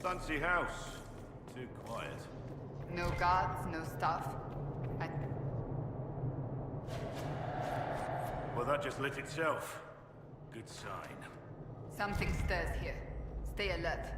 Fancy house. Too quiet. No guards, no stuff. Well, that just lit itself. Good sign. Something stirs here. Stay alert.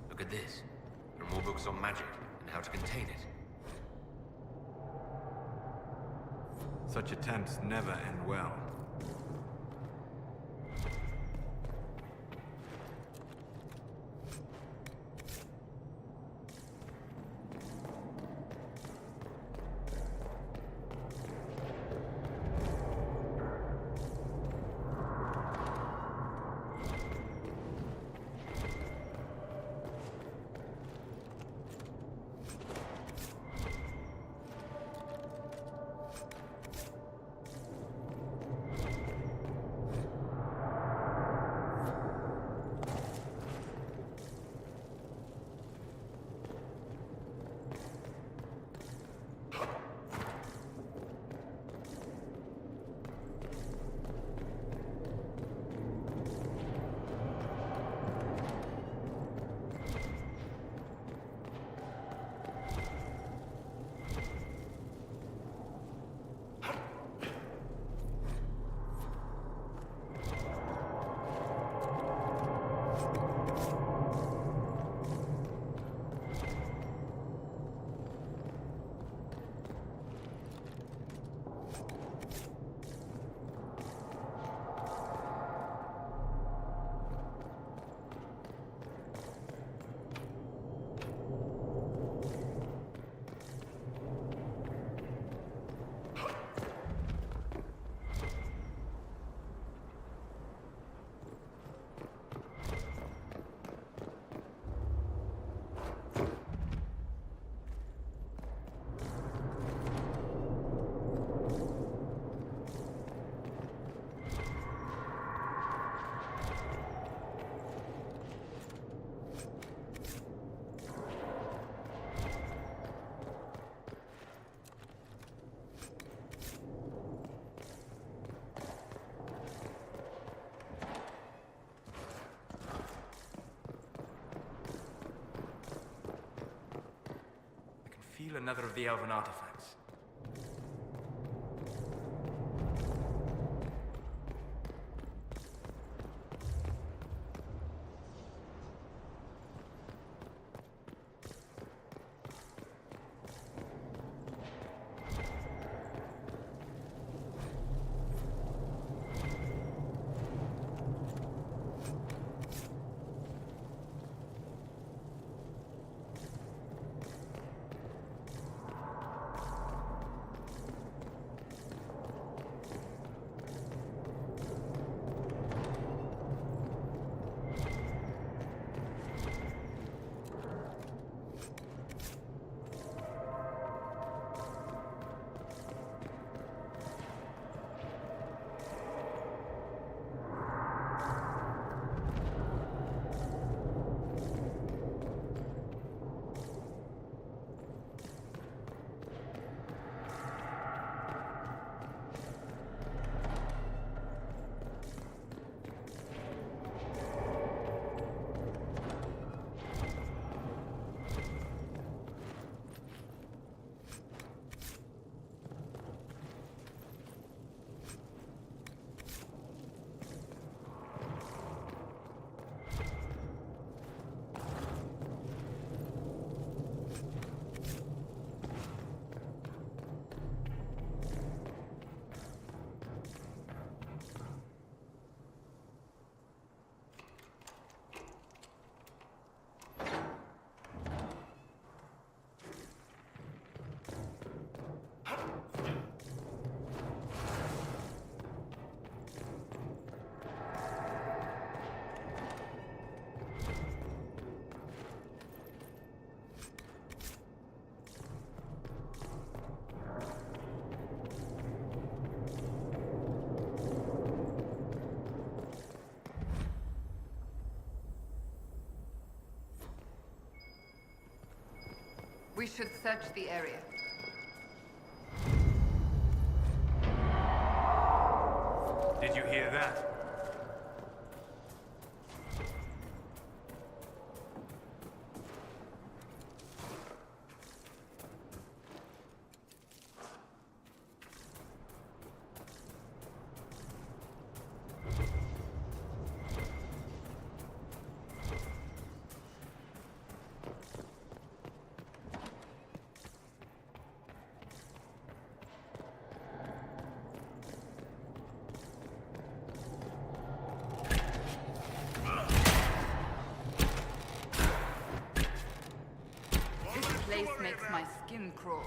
Look at this. There are more books on magic and how to contain it. Such attempts never end well. Feel another of the elven artifacts. should search the area. Did you hear that? This place makes my skin crawl.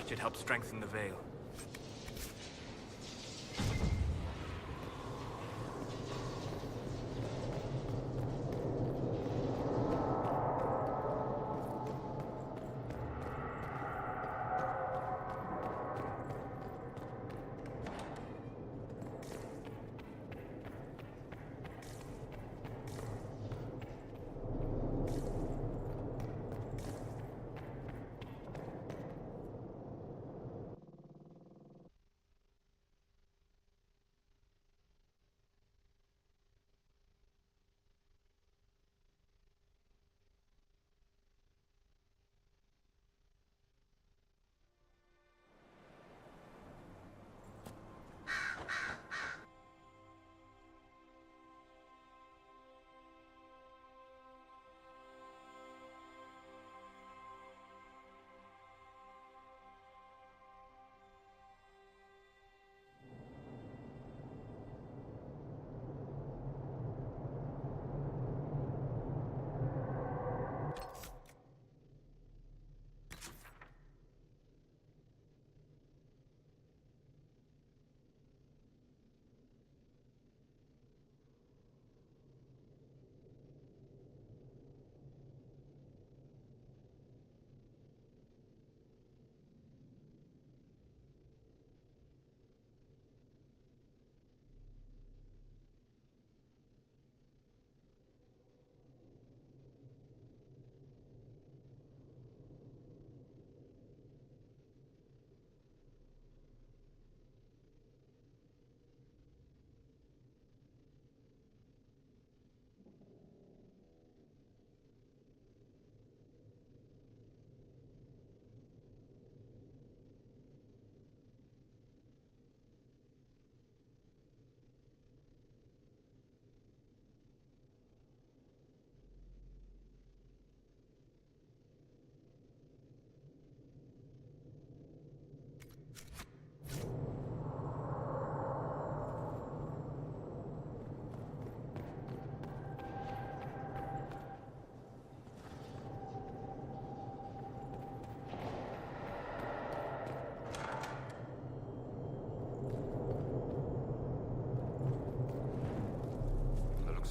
should help strengthen the veil.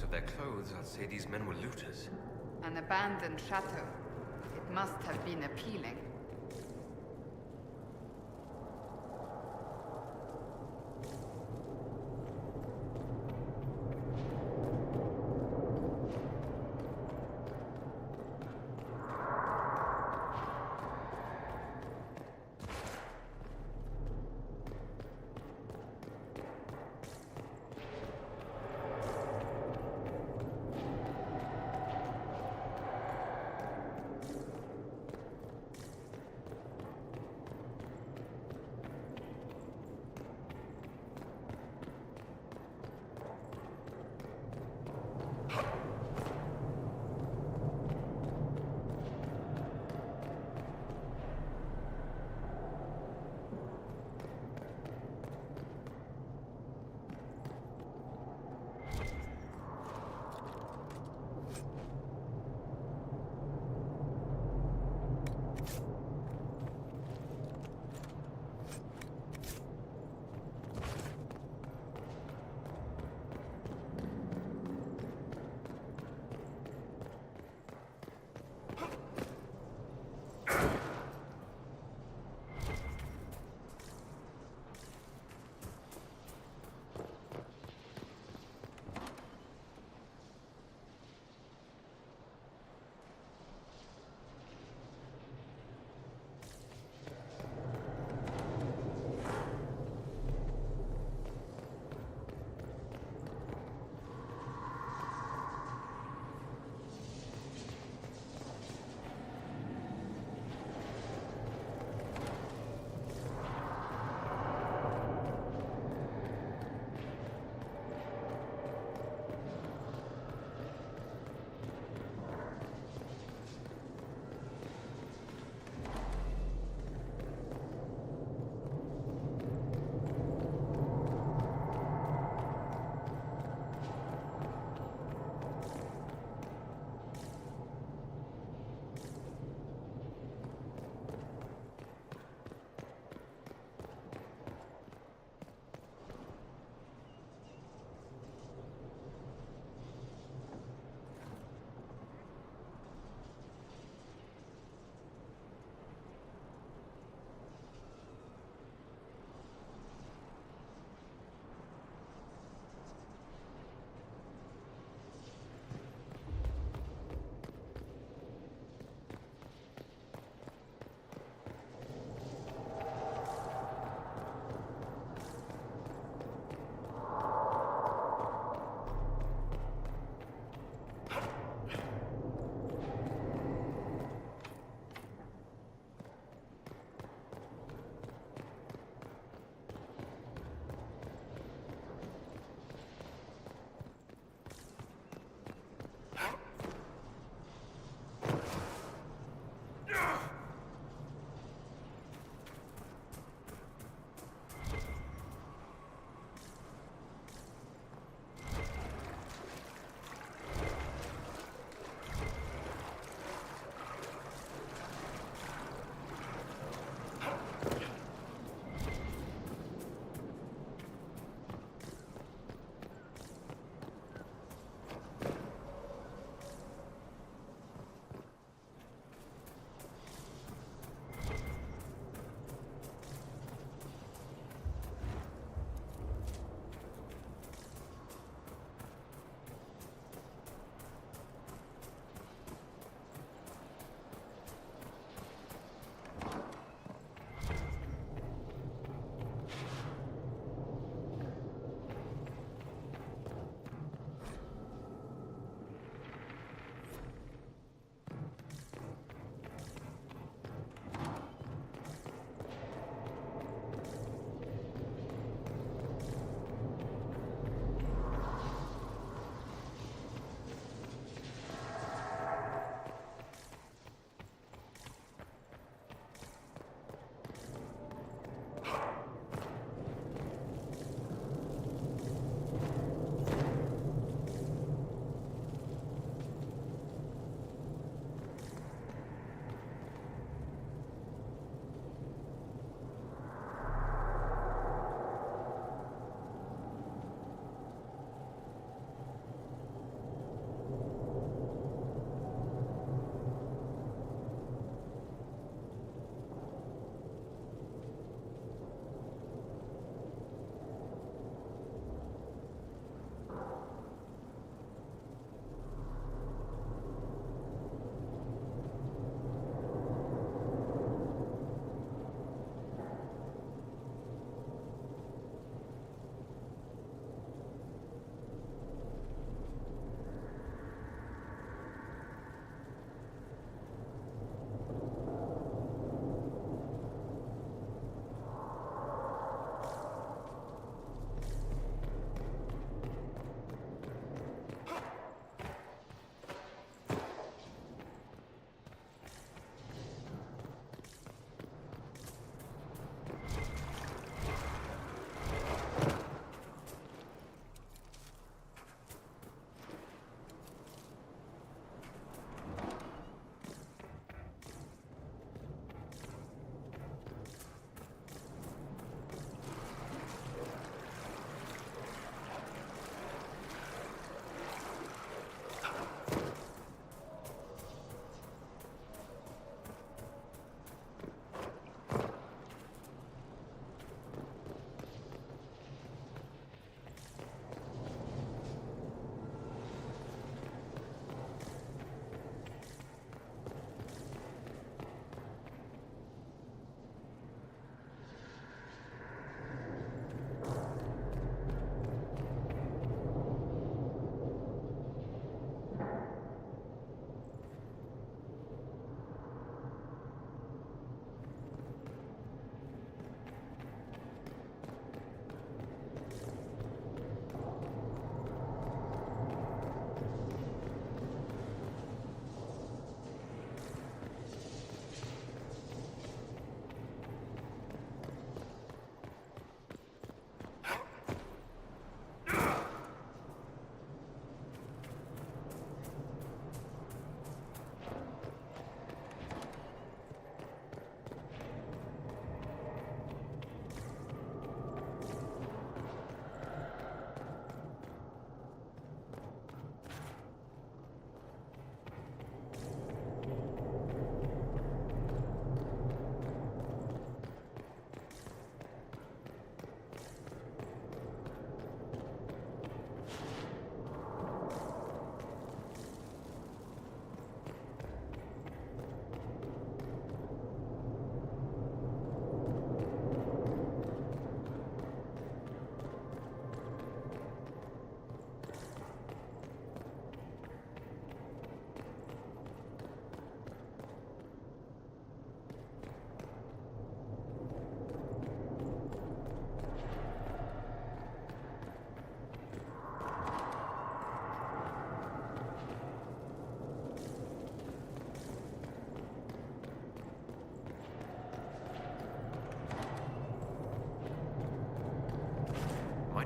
Of their clothes, I'd say these men were looters. An abandoned chateau. It must have been appealing.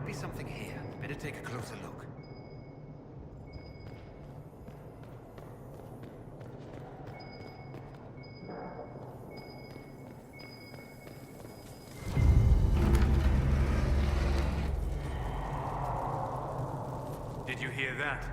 be something here. Better take a closer look. Did you hear that?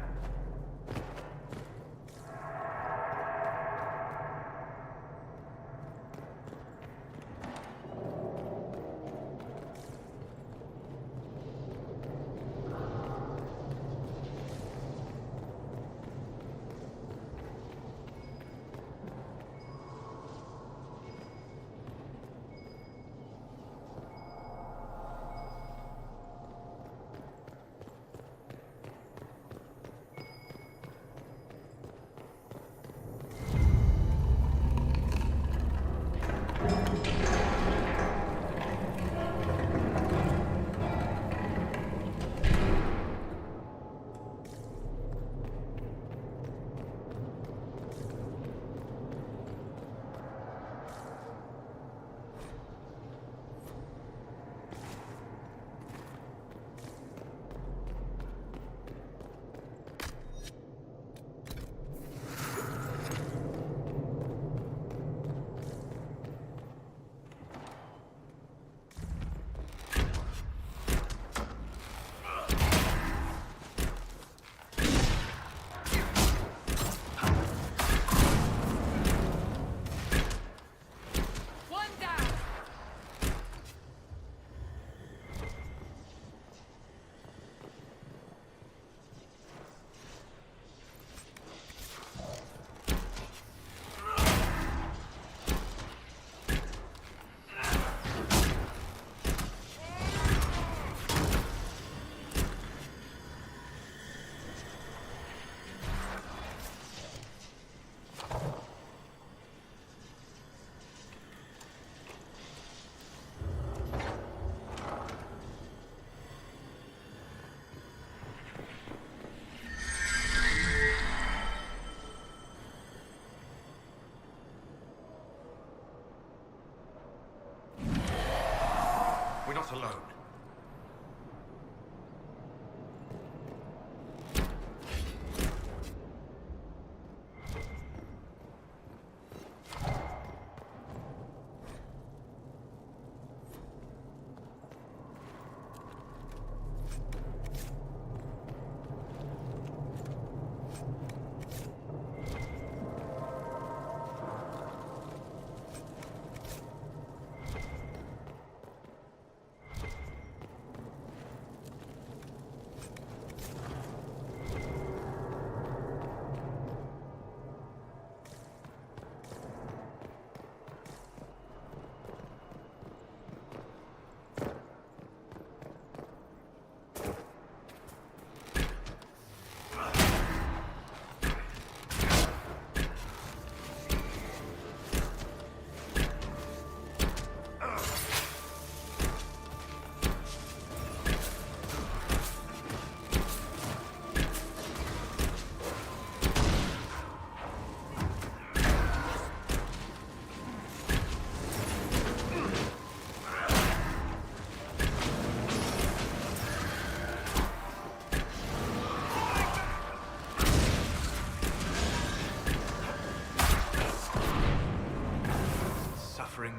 We're not alone.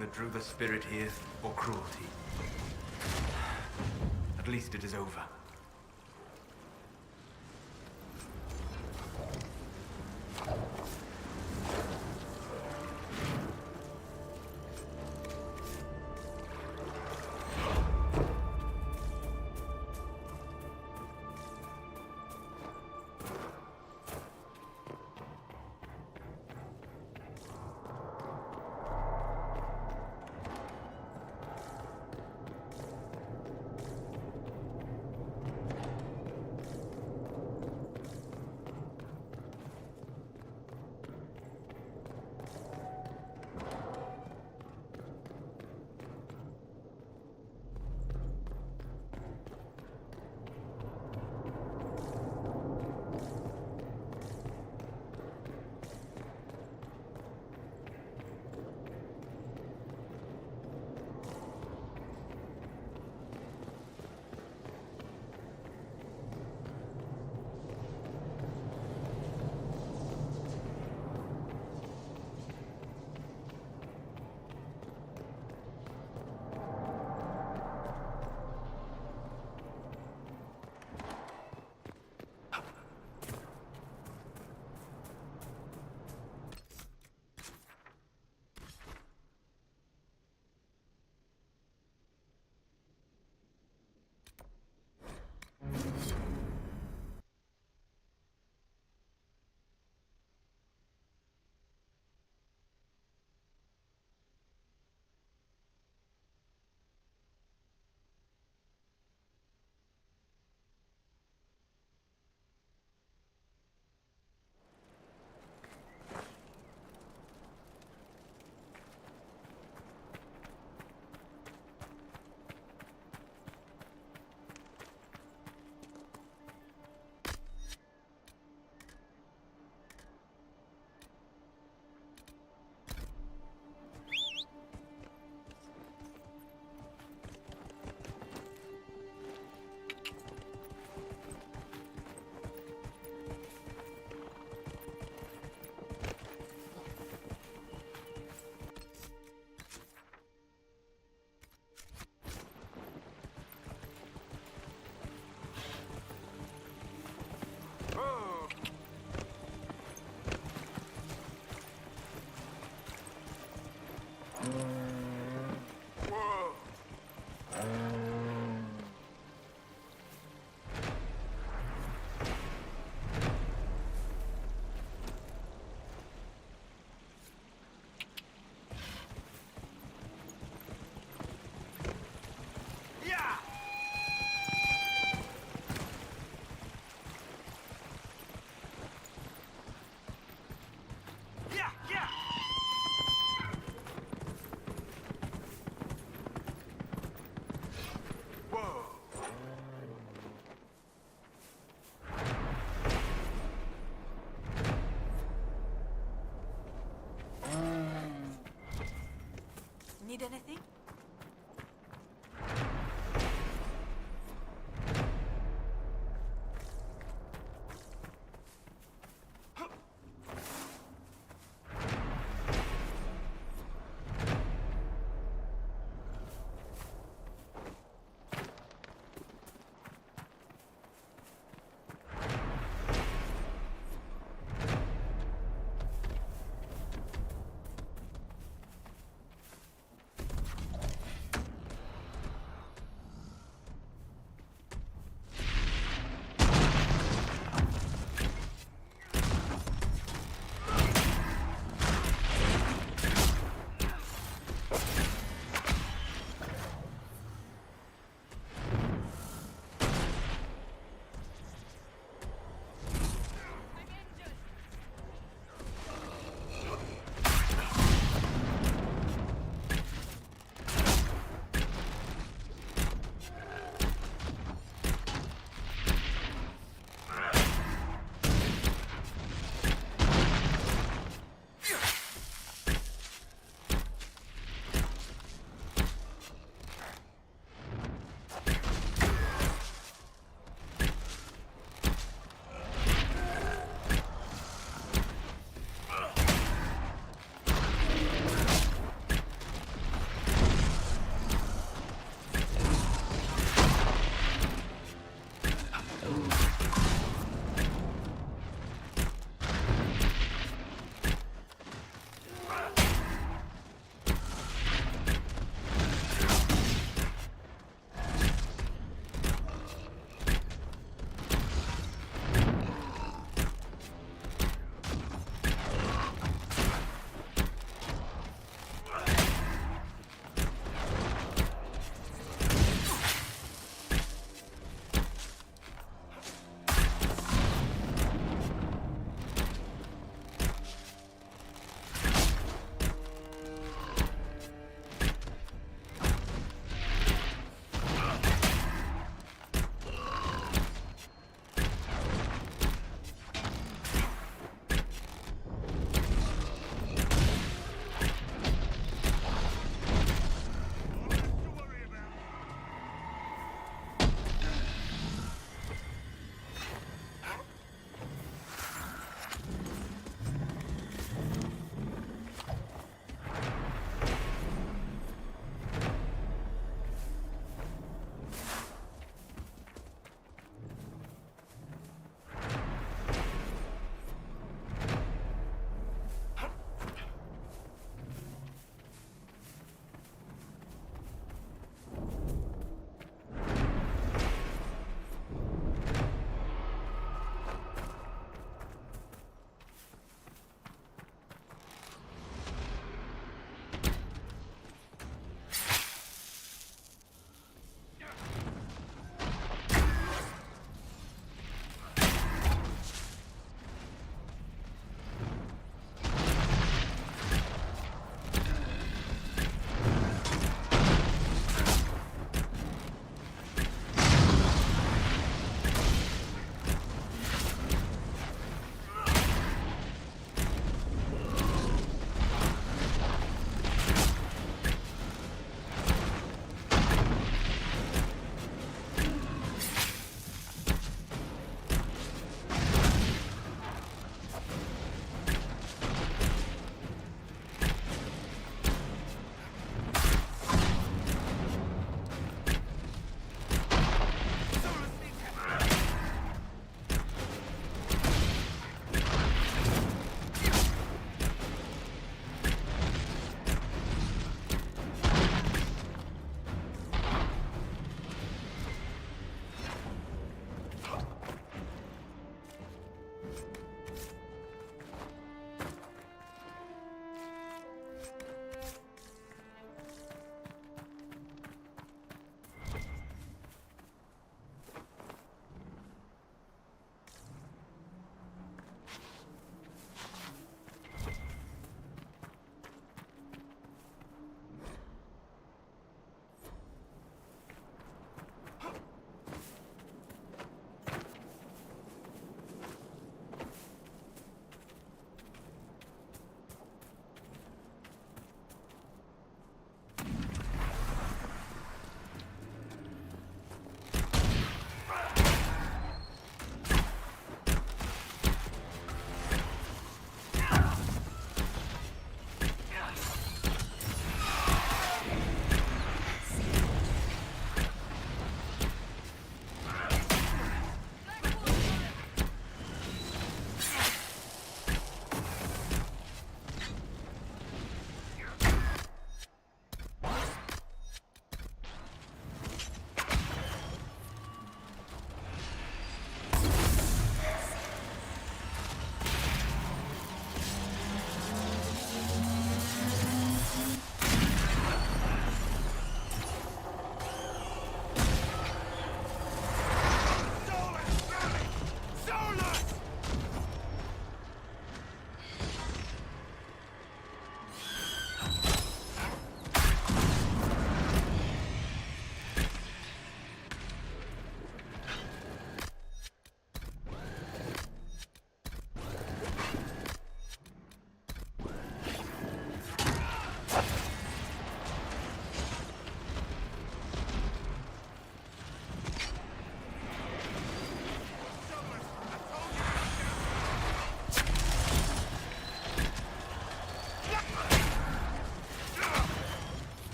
That drew the spirit here, or cruelty. At least it is over.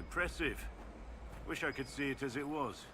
Impressive. Wish I could see it as it was.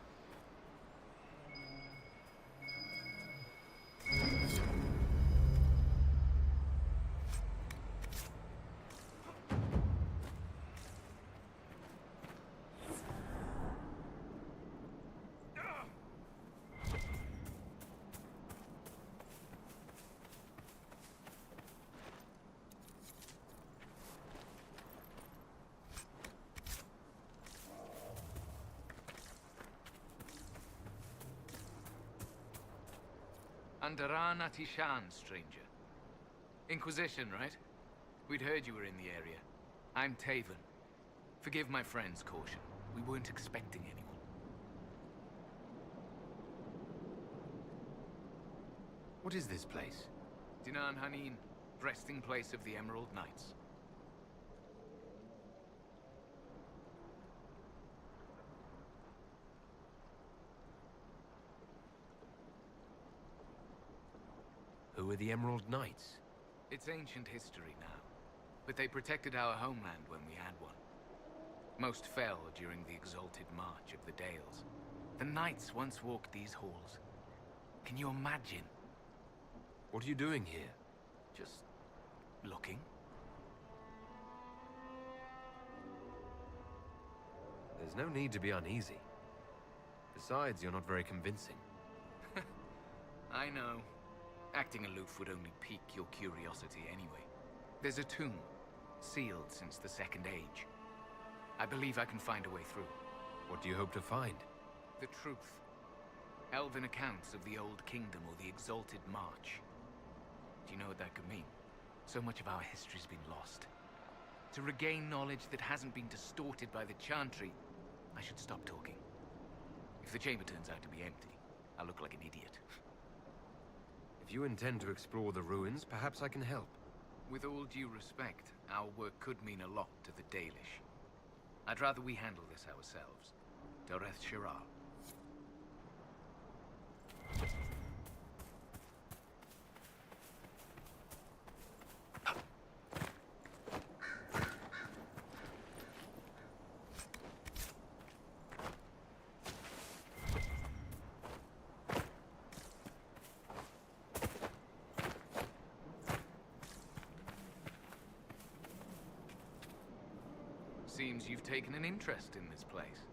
Andaran Atishan, stranger. Inquisition, right? We'd heard you were in the area. I'm Taven. Forgive my friend's caution. We weren't expecting anyone. What is this place? Dinan Hanin, resting place of the Emerald Knights. Who are the Emerald Knights? It's ancient history now, but they protected our homeland when we had one. Most fell during the exalted march of the Dales. The Knights once walked these halls. Can you imagine? What are you doing here? Just looking. There's no need to be uneasy. Besides, you're not very convincing. I know. Acting aloof would only pique your curiosity anyway. There's a tomb, sealed since the Second Age. I believe I can find a way through. What do you hope to find? The truth. Elven accounts of the Old Kingdom or the Exalted March. Do you know what that could mean? So much of our history's been lost. To regain knowledge that hasn't been distorted by the Chantry, I should stop talking. If the chamber turns out to be empty, I'll look like an idiot. If you intend to explore the ruins, perhaps I can help. With all due respect, our work could mean a lot to the Dalish. I'd rather we handle this ourselves. Doreth Shiral. Seems you've taken an interest in this place.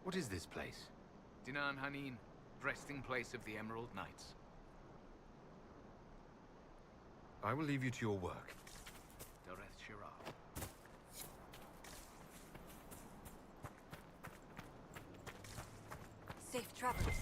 What is this place? Dinan Hanin, resting place of the Emerald Knights. I will leave you to your work. Doreth Shiral. Safe travels.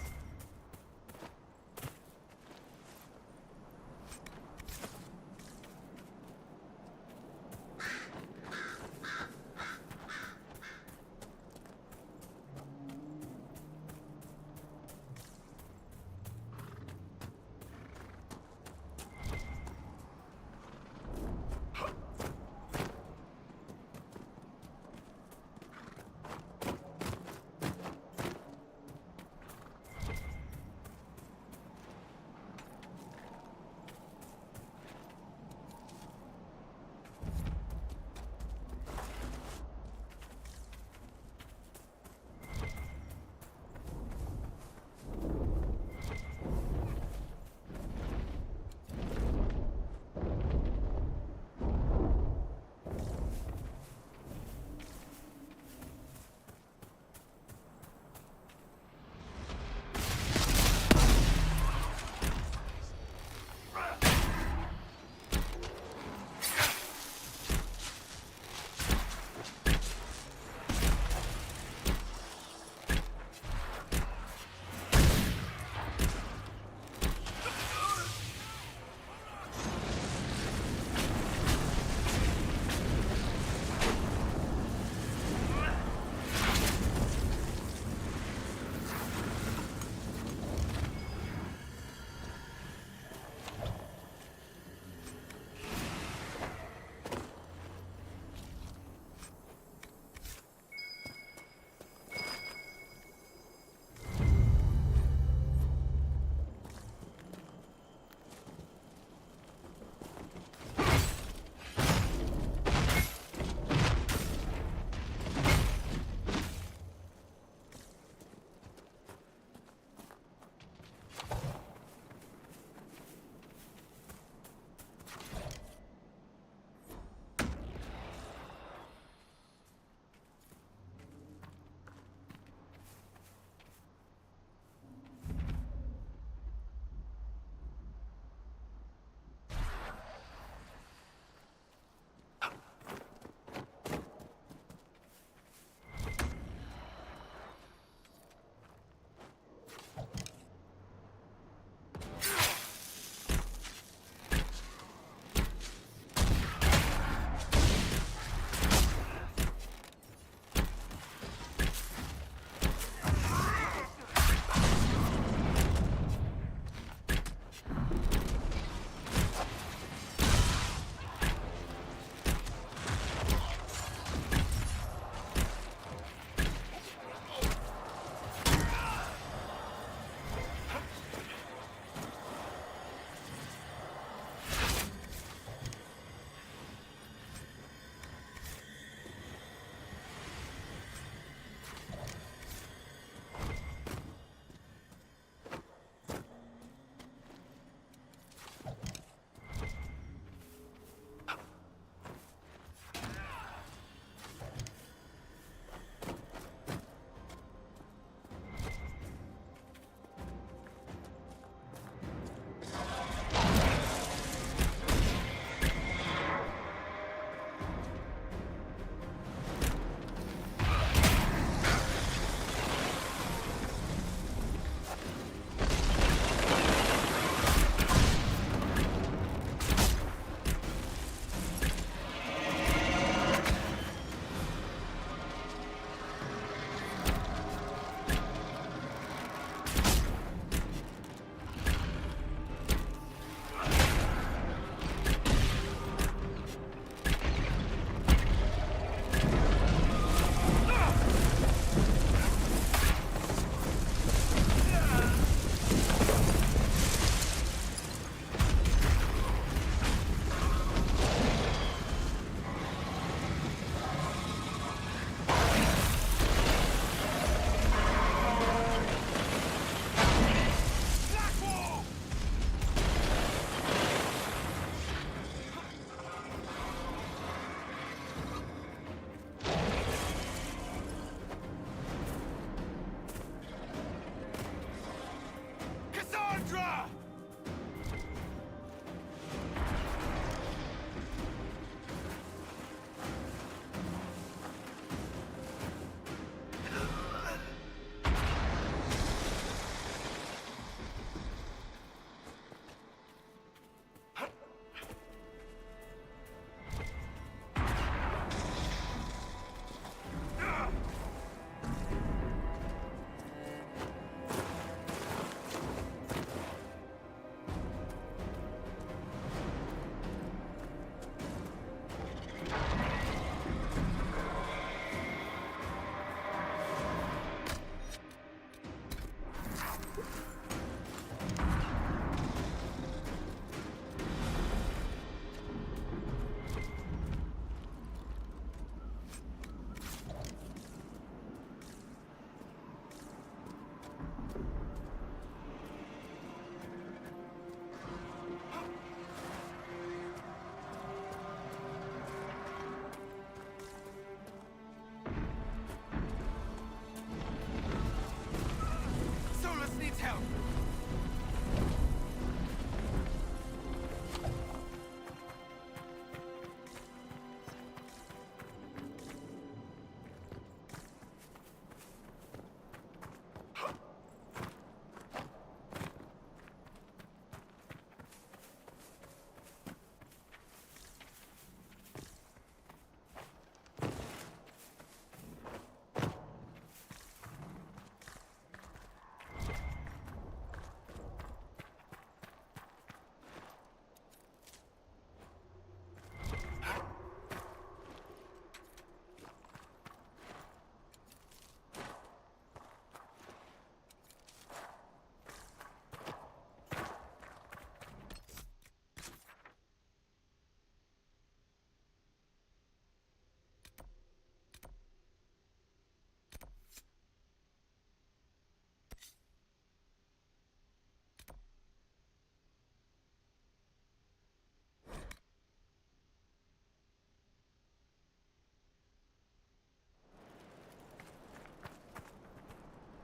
help!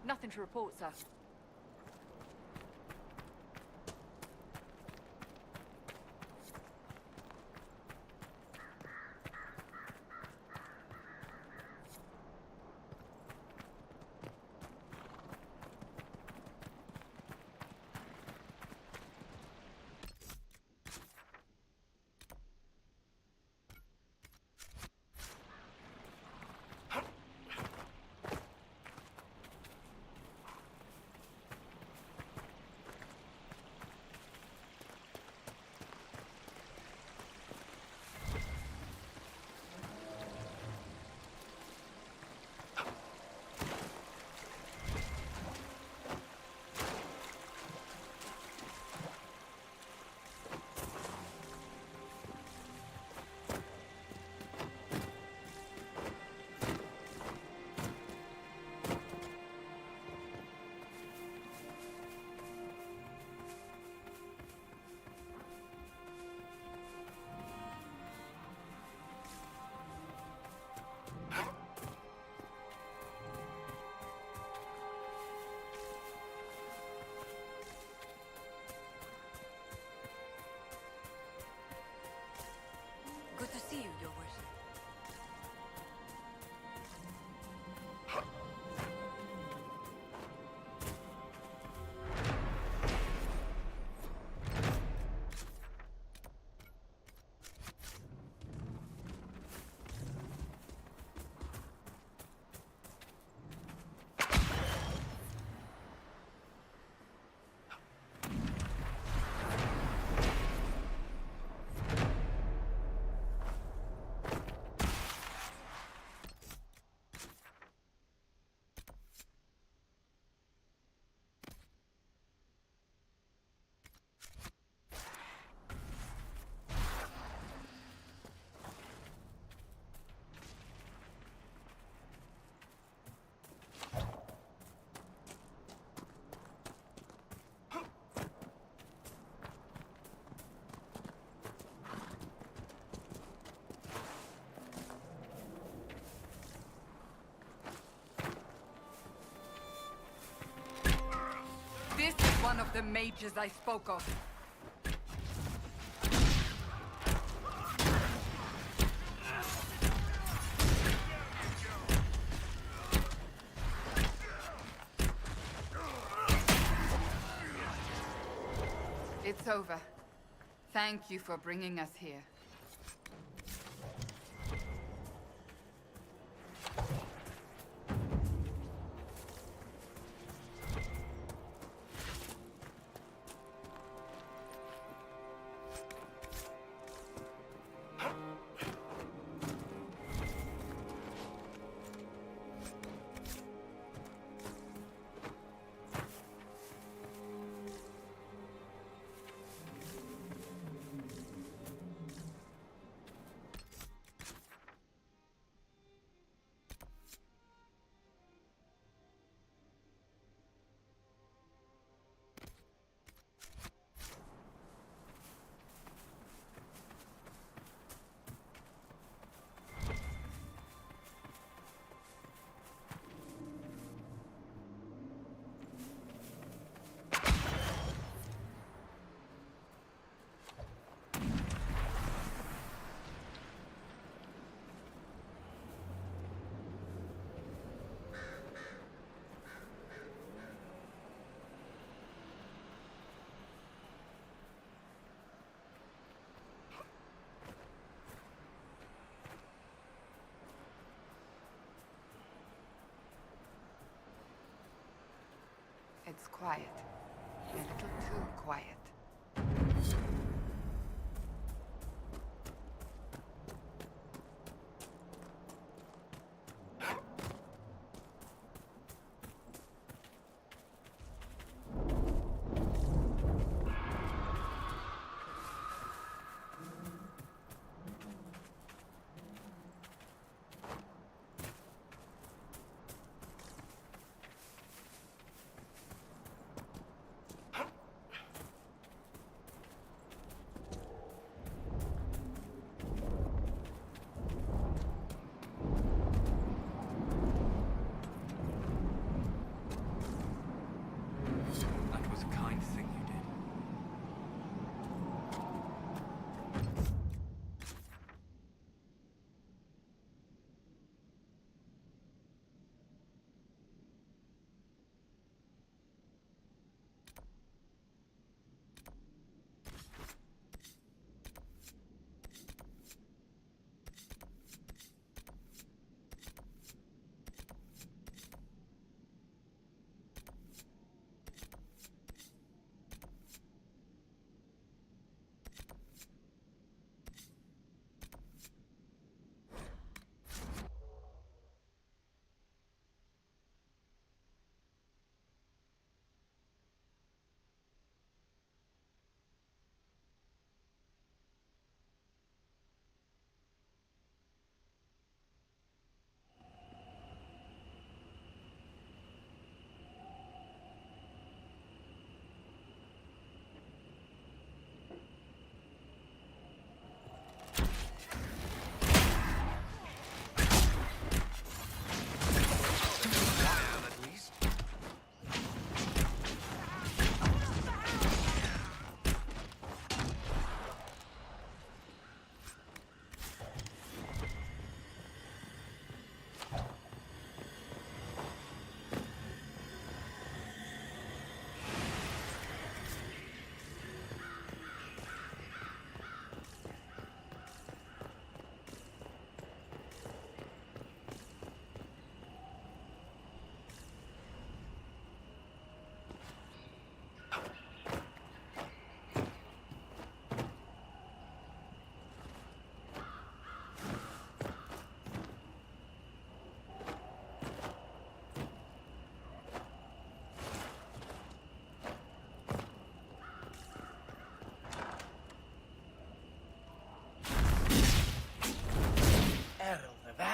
Nothing to report, sir. Good to see you, Your Worship. This is one of the mages I spoke of. It's over. Thank you for bringing us here. quiet. A little too quiet. That was a kind thing you did.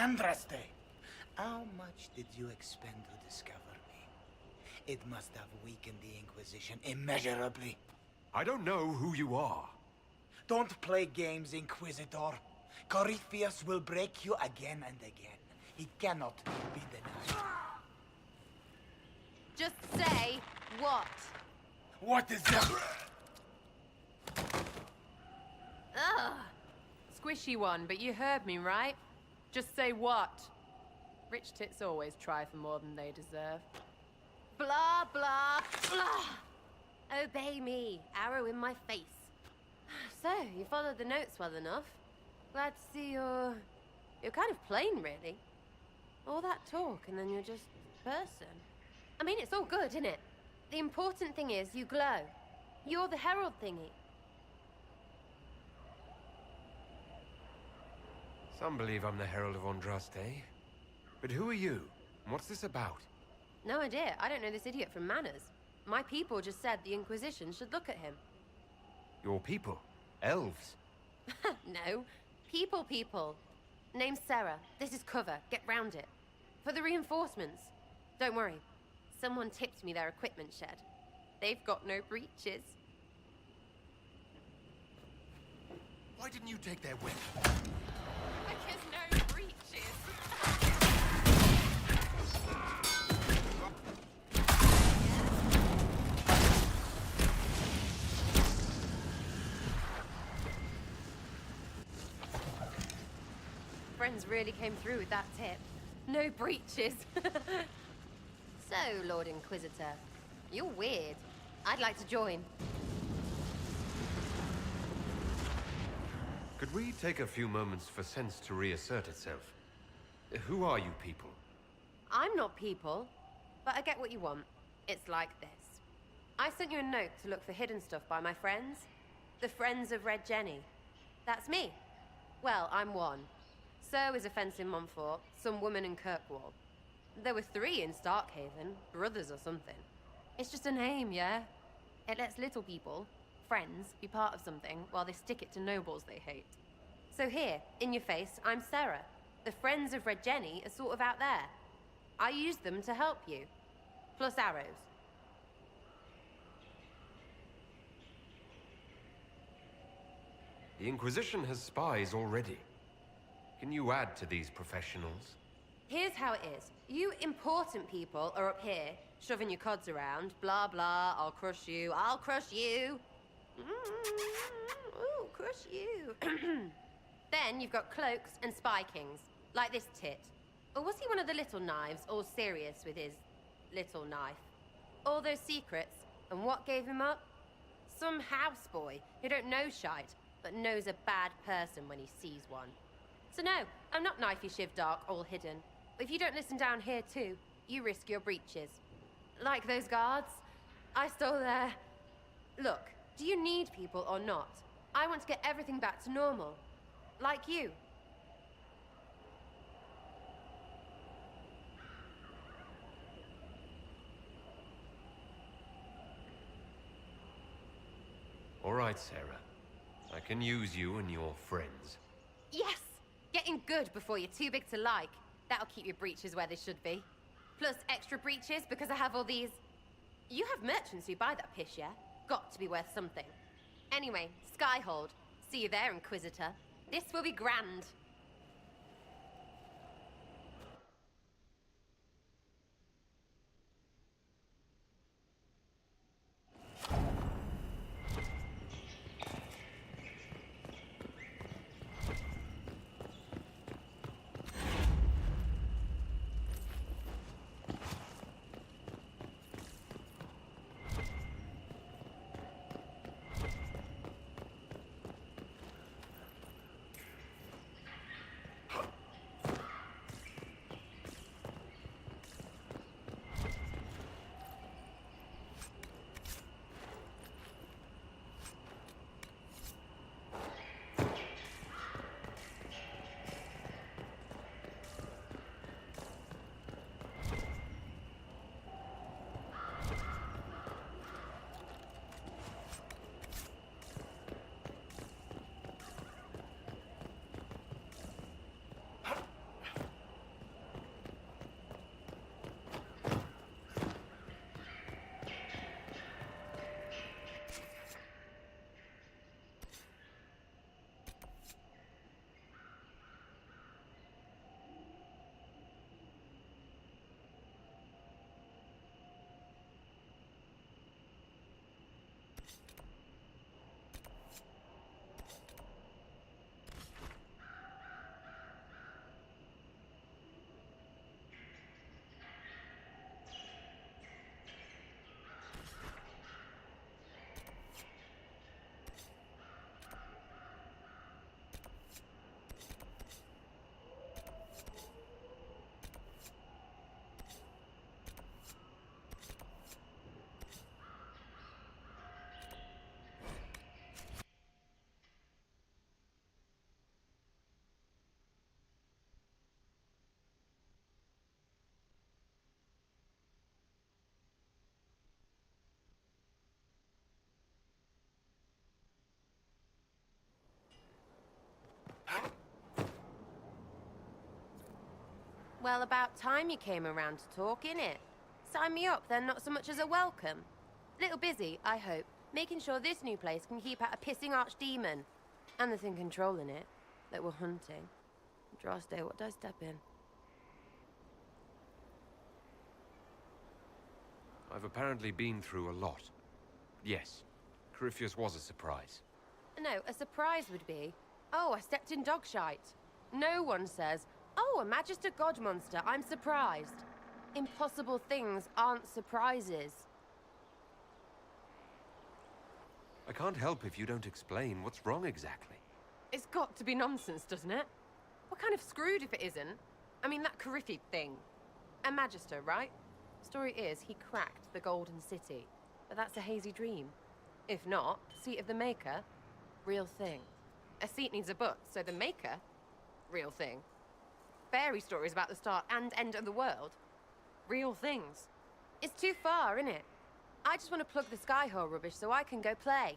Andraste, how much did you expend to discover me? It must have weakened the Inquisition immeasurably. I don't know who you are. Don't play games, Inquisitor. Corypheus will break you again and again. He cannot be denied. Just say what? What is that? Ugh. Squishy one, but you heard me, right? Just say what? Rich tits always try for more than they deserve. Blah, blah, blah! Obey me. Arrow in my face. So, you followed the notes well enough. Glad to see you're kind of plain, really. All that talk, and then you're just a person. I mean, it's all good, isn't it? The important thing is you glow. You're the herald thingy. Some believe I'm the Herald of Andraste. But who are you? And what's this about? No idea. I don't know this idiot from Manners. My people just said the Inquisition should look at him. Your people? Elves? No. People. Name's Sarah. This is cover. Get round it. For the reinforcements. Don't worry. Someone tipped me their equipment shed. They've got no breaches. Why didn't you take their weapon? Because no breaches. Friends really came through with that tip. No breaches. So, Lord Inquisitor, you're weird. I'd like to join. Could we take a few moments for sense to reassert itself? Who are you people? I'm not people, but I get what you want. It's like this. I sent you a note to look for hidden stuff by my friends. The Friends of Red Jenny. That's me. Well, I'm one. So is a fence in Montfort, some woman in Kirkwall. There were 3 in Starkhaven, brothers or something. It's just a name, yeah? It lets little people, friends, be part of something while they stick it to nobles they hate. So here, in your face, I'm Sarah. The Friends of Red Jenny are sort of out there. I use them to help you. Plus arrows. The Inquisition has spies already. Can you add to these professionals? Here's how it is. You important people are up here, shoving your cods around. Blah, blah, I'll crush you, I'll crush you. Ooh, crush you. Then you've got cloaks and spy kings, like this tit. Or was he one of the little knives, all serious with his little knife? All those secrets, and what gave him up? Some houseboy who don't know shite, but knows a bad person when he sees one. So no, I'm not knifey shiv dark, all hidden. But if you don't listen down here too, you risk your breeches. Like those guards, I stole their... Look, do you need people or not? I want to get everything back to normal. Like you. All right, Sarah. I can use you and your friends. Yes! Getting good before you're too big to like. That'll keep your breeches where they should be. Plus extra breeches because I have all these... You have merchants who buy that piss, yeah? Got to be worth something. Anyway, Skyhold. See you there, Inquisitor. This will be grand. Well, about time you came around to talk, innit? Sign me up, then not so much as a welcome. Little busy, I hope, making sure this new place can keep out a pissing archdemon. And the thing controlling it, that we're hunting. Droste, what does step in? I've apparently been through a lot. Yes, Corypheus was a surprise. No, a surprise would be, oh, I stepped in dog shite. No one says, oh, a Magister God monster, I'm surprised. Impossible things aren't surprises. I can't help if you don't explain what's wrong exactly. It's got to be nonsense, doesn't it? We're kind of screwed if it isn't. I mean, that Corypheus thing. A Magister, right? Story is, he cracked the Golden City. but that's a hazy dream. If not, seat of the Maker, real thing. A seat needs a butt, so the Maker, real thing. Fairy stories about the start and end of the world, real things. It's too far, innit? I just want to plug the Skyhole rubbish so I can go play.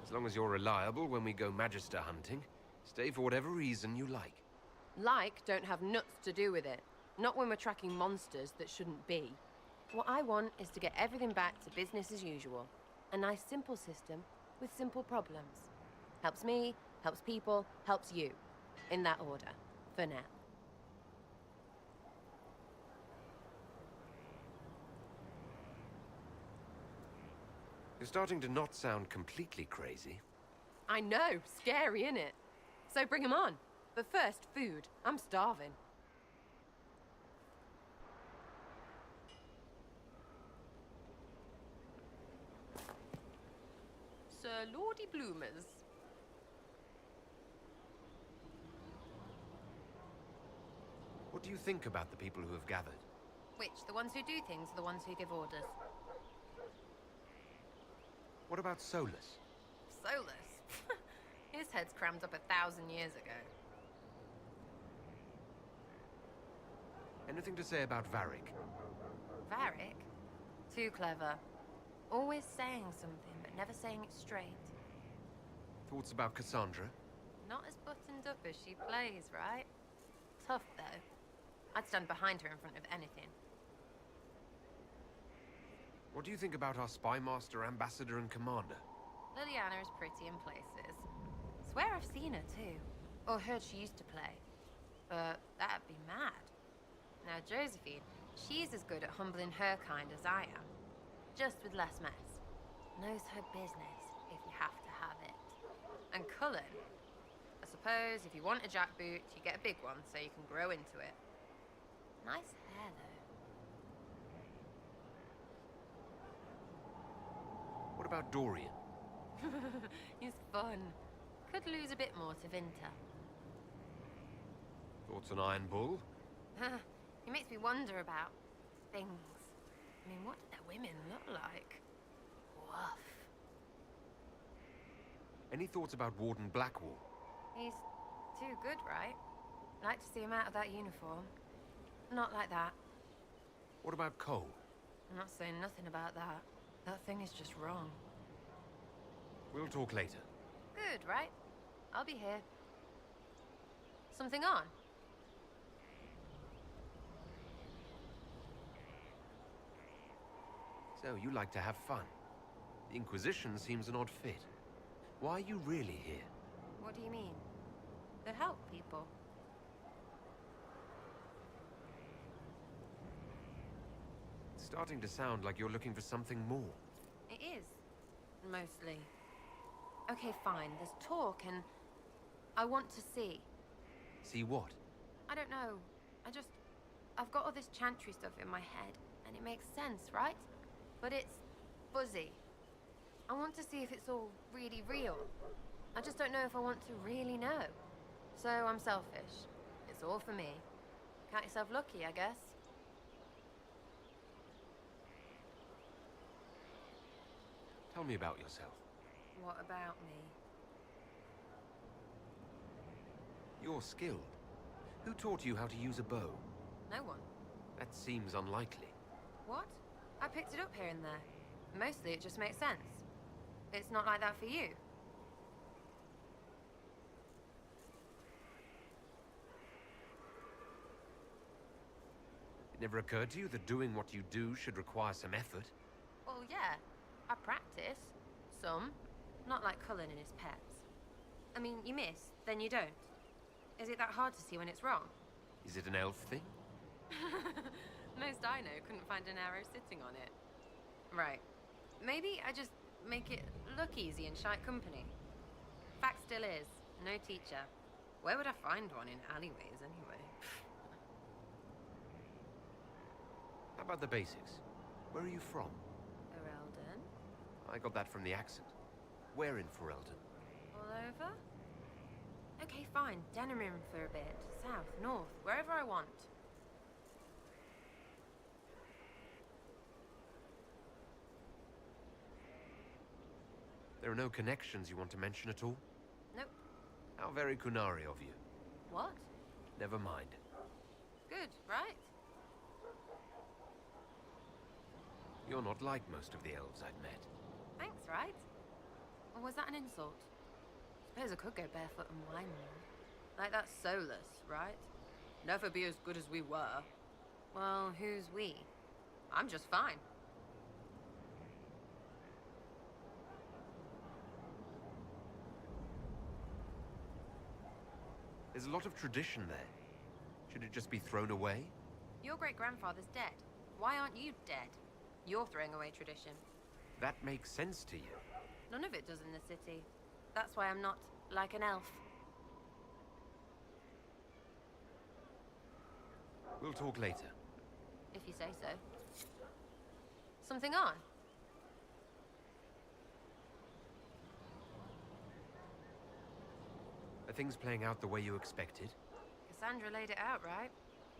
As long as you're reliable when we go Magister hunting, stay for whatever reason you like. Like don't have nuts to do with it. Not when we're tracking monsters that shouldn't be. What I want is to get everything back to business as usual. A nice simple system with simple problems. Helps me, helps people, helps you. In that order, for now. You're starting to not sound completely crazy. I know, scary, innit? So bring 'em on. But first, food. I'm starving. Sir Lordy Bloomers. What do you think about the people who have gathered? Which, the ones who do things or the ones who give orders? What about Solus? Solus? His head's crammed up 1,000 years ago. Anything to say about Varric? Varric? Too clever. Always saying something, but never saying it straight. Thoughts about Cassandra? Not as buttoned up as she plays, right? Tough, though. I'd stand behind her in front of anything. What do you think about our spy master, ambassador, and commander? Liliana is pretty in places. Swear I've seen her, too. Or heard she used to play. But that'd be mad. Now, Josephine, she's as good at humbling her kind as I am. Just with less mess. Knows her business, if you have to have it. And Cullen? I suppose if you want a jackboot, you get a big one so you can grow into it. Nice hair, though. What about Dorian? He's fun. Could lose a bit more to Vinter. Thoughts on Iron Bull? He makes me wonder about things. I mean, what did their women look like? Woof. Any thoughts about Warden Blackwall? He's too good, right? Like to see him out of that uniform. Not like that. What about Cole? I'm not saying nothing about that. That thing is just wrong. We'll talk later. Good, right? I'll be here. Something on? So, you like to have fun. The Inquisition seems an odd fit. Why are you really here? What do you mean? To help people. It's starting to sound like you're looking for something more. It is. Mostly. Okay, fine. There's talk and... I want to see. See what? I don't know. I've got all this chantry stuff in my head, and it makes sense, right? But it's fuzzy. I want to see if it's all really real. I just don't know if I want to really know. So I'm selfish. It's all for me. Count yourself lucky, I guess. Tell me about yourself. What about me? You're skilled. Who taught you how to use a bow? No one. That seems unlikely. What? I picked it up here and there. Mostly it just makes sense. It's not like that for you. It never occurred to you that doing what you do should require some effort? Well, yeah. I practice. Some. Not like Cullen and his pets. I mean, you miss, then you don't. Is it that hard to see when it's wrong? Is it an elf thing? Most I know couldn't find an arrow sitting on it. Right. Maybe I just make it look easy in shite company. Fact still is, no teacher. Where would I find one in alleyways anyway? How about the basics? Where are you from? Ferelden? I got that from the accent. Where in Ferelden? All over? Okay, fine. Denerim for a bit. South, north, wherever I want. There are no connections you want to mention at all? Nope. How very Kunari of you. What? Never mind. Good, right? You're not like most of the elves I've met. Thanks, right? Or was that an insult? Suppose I could go barefoot and whine more. Like that's soulless, right? Never be as good as we were. Well, who's we? I'm just fine. There's a lot of tradition there. Should it just be thrown away? Your great-grandfather's dead. Why aren't you dead? You're throwing away tradition. That makes sense to you. None of it does in the city. That's why I'm not like an elf. We'll talk later. If you say so. Something on? Are things playing out the way you expected? Cassandra laid it out, right?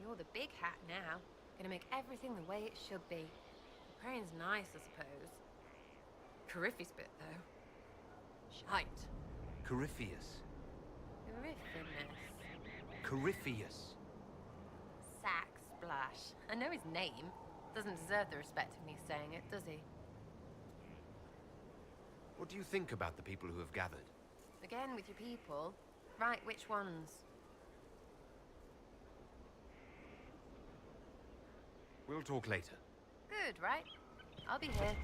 You're the big hat now. Gonna make everything the way it should be. Praying's nice, I suppose. Corypheus bit, though. Shite. Corypheus. Corypheus. Corypheus. Sack Splash. I know his name. Doesn't deserve the respect of me saying it, does he? What do you think about the people who have gathered? Again with your people. Right, which ones? We'll talk later. Good, right? I'll be here.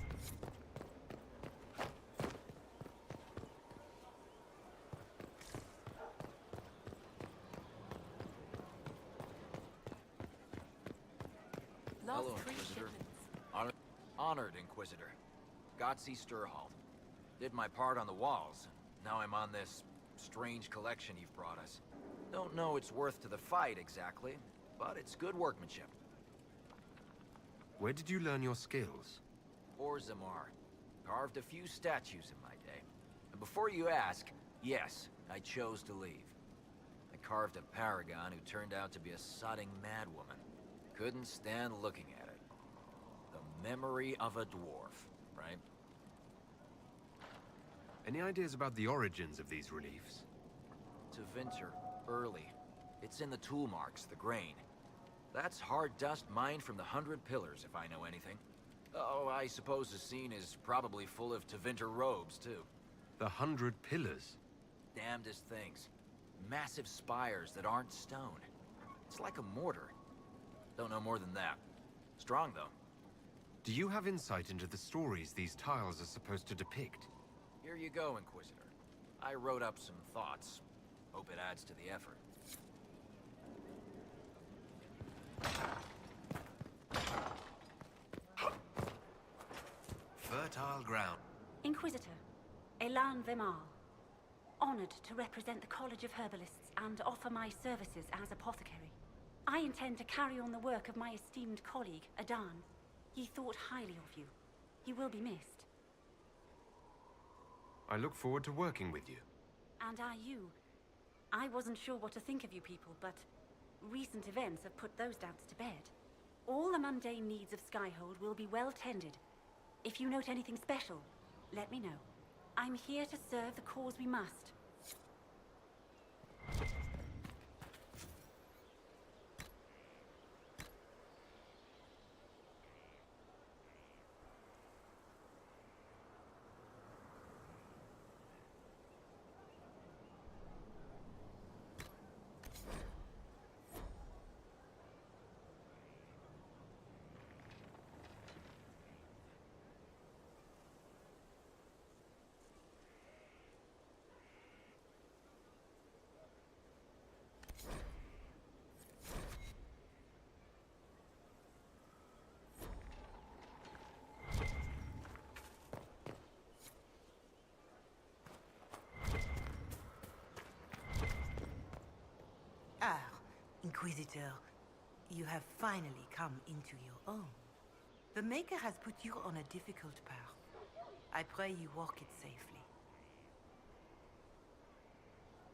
Hello, Inquisitor. Honored Inquisitor. Gotzi Sturhalt. Did my part on the walls. Now I'm on this strange collection you've brought us. Don't know it's worth to the fight exactly, but it's good workmanship. Where did you learn your skills? Zamar. Carved a few statues in my day. And before you ask, yes, I chose to leave. I carved a paragon who turned out to be a sodding madwoman. Couldn't stand looking at it. The memory of a dwarf, right? Any ideas about the origins of these reliefs? To Vinter, early. It's in the tool marks, the grain. That's hard dust mined from the 100 Pillars, if I know anything. Oh, I suppose the scene is probably full of Tevinter robes, too. The 100 Pillars? Damnedest things. Massive spires that aren't stone. It's like a mortar. Don't know more than that. Strong, though. Do you have insight into the stories these tiles are supposed to depict? Here you go, Inquisitor. I wrote up some thoughts. Hope it adds to the effort. Fertile ground. Inquisitor, Elan Vimal. Honored to represent the College of Herbalists and offer my services as apothecary. I intend to carry on the work of my esteemed colleague, Adan. He thought highly of you. You will be missed. I look forward to working with you. And are you? I wasn't sure what to think of you people, but recent events have put those doubts to bed. All the mundane needs of Skyhold will be well tended. If you note anything special, let me know. I'm here to serve the cause we must. Ah, Inquisitor, you have finally come into your own. The Maker has put you on a difficult path. I pray you walk it safely.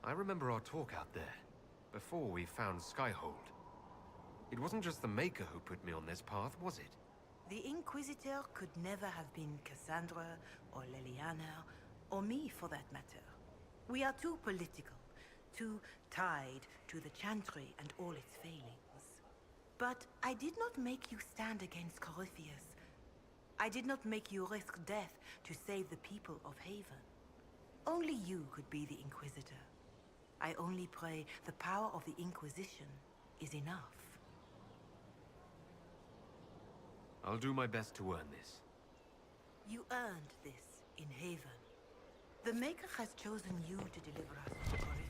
I remember our talk out there, before we found Skyhold. It wasn't just the Maker who put me on this path, was it? The Inquisitor could never have been Cassandra, or Leliana, or me for that matter. We are too political, too tied to the Chantry and all its failings. But I did not make you stand against Corypheus. I did not make you risk death to save the people of Haven. Only you could be the Inquisitor. I only pray the power of the Inquisition is enough. I'll do my best to earn this. You earned this in Haven. The Maker has chosen you to deliver us from Corypheus.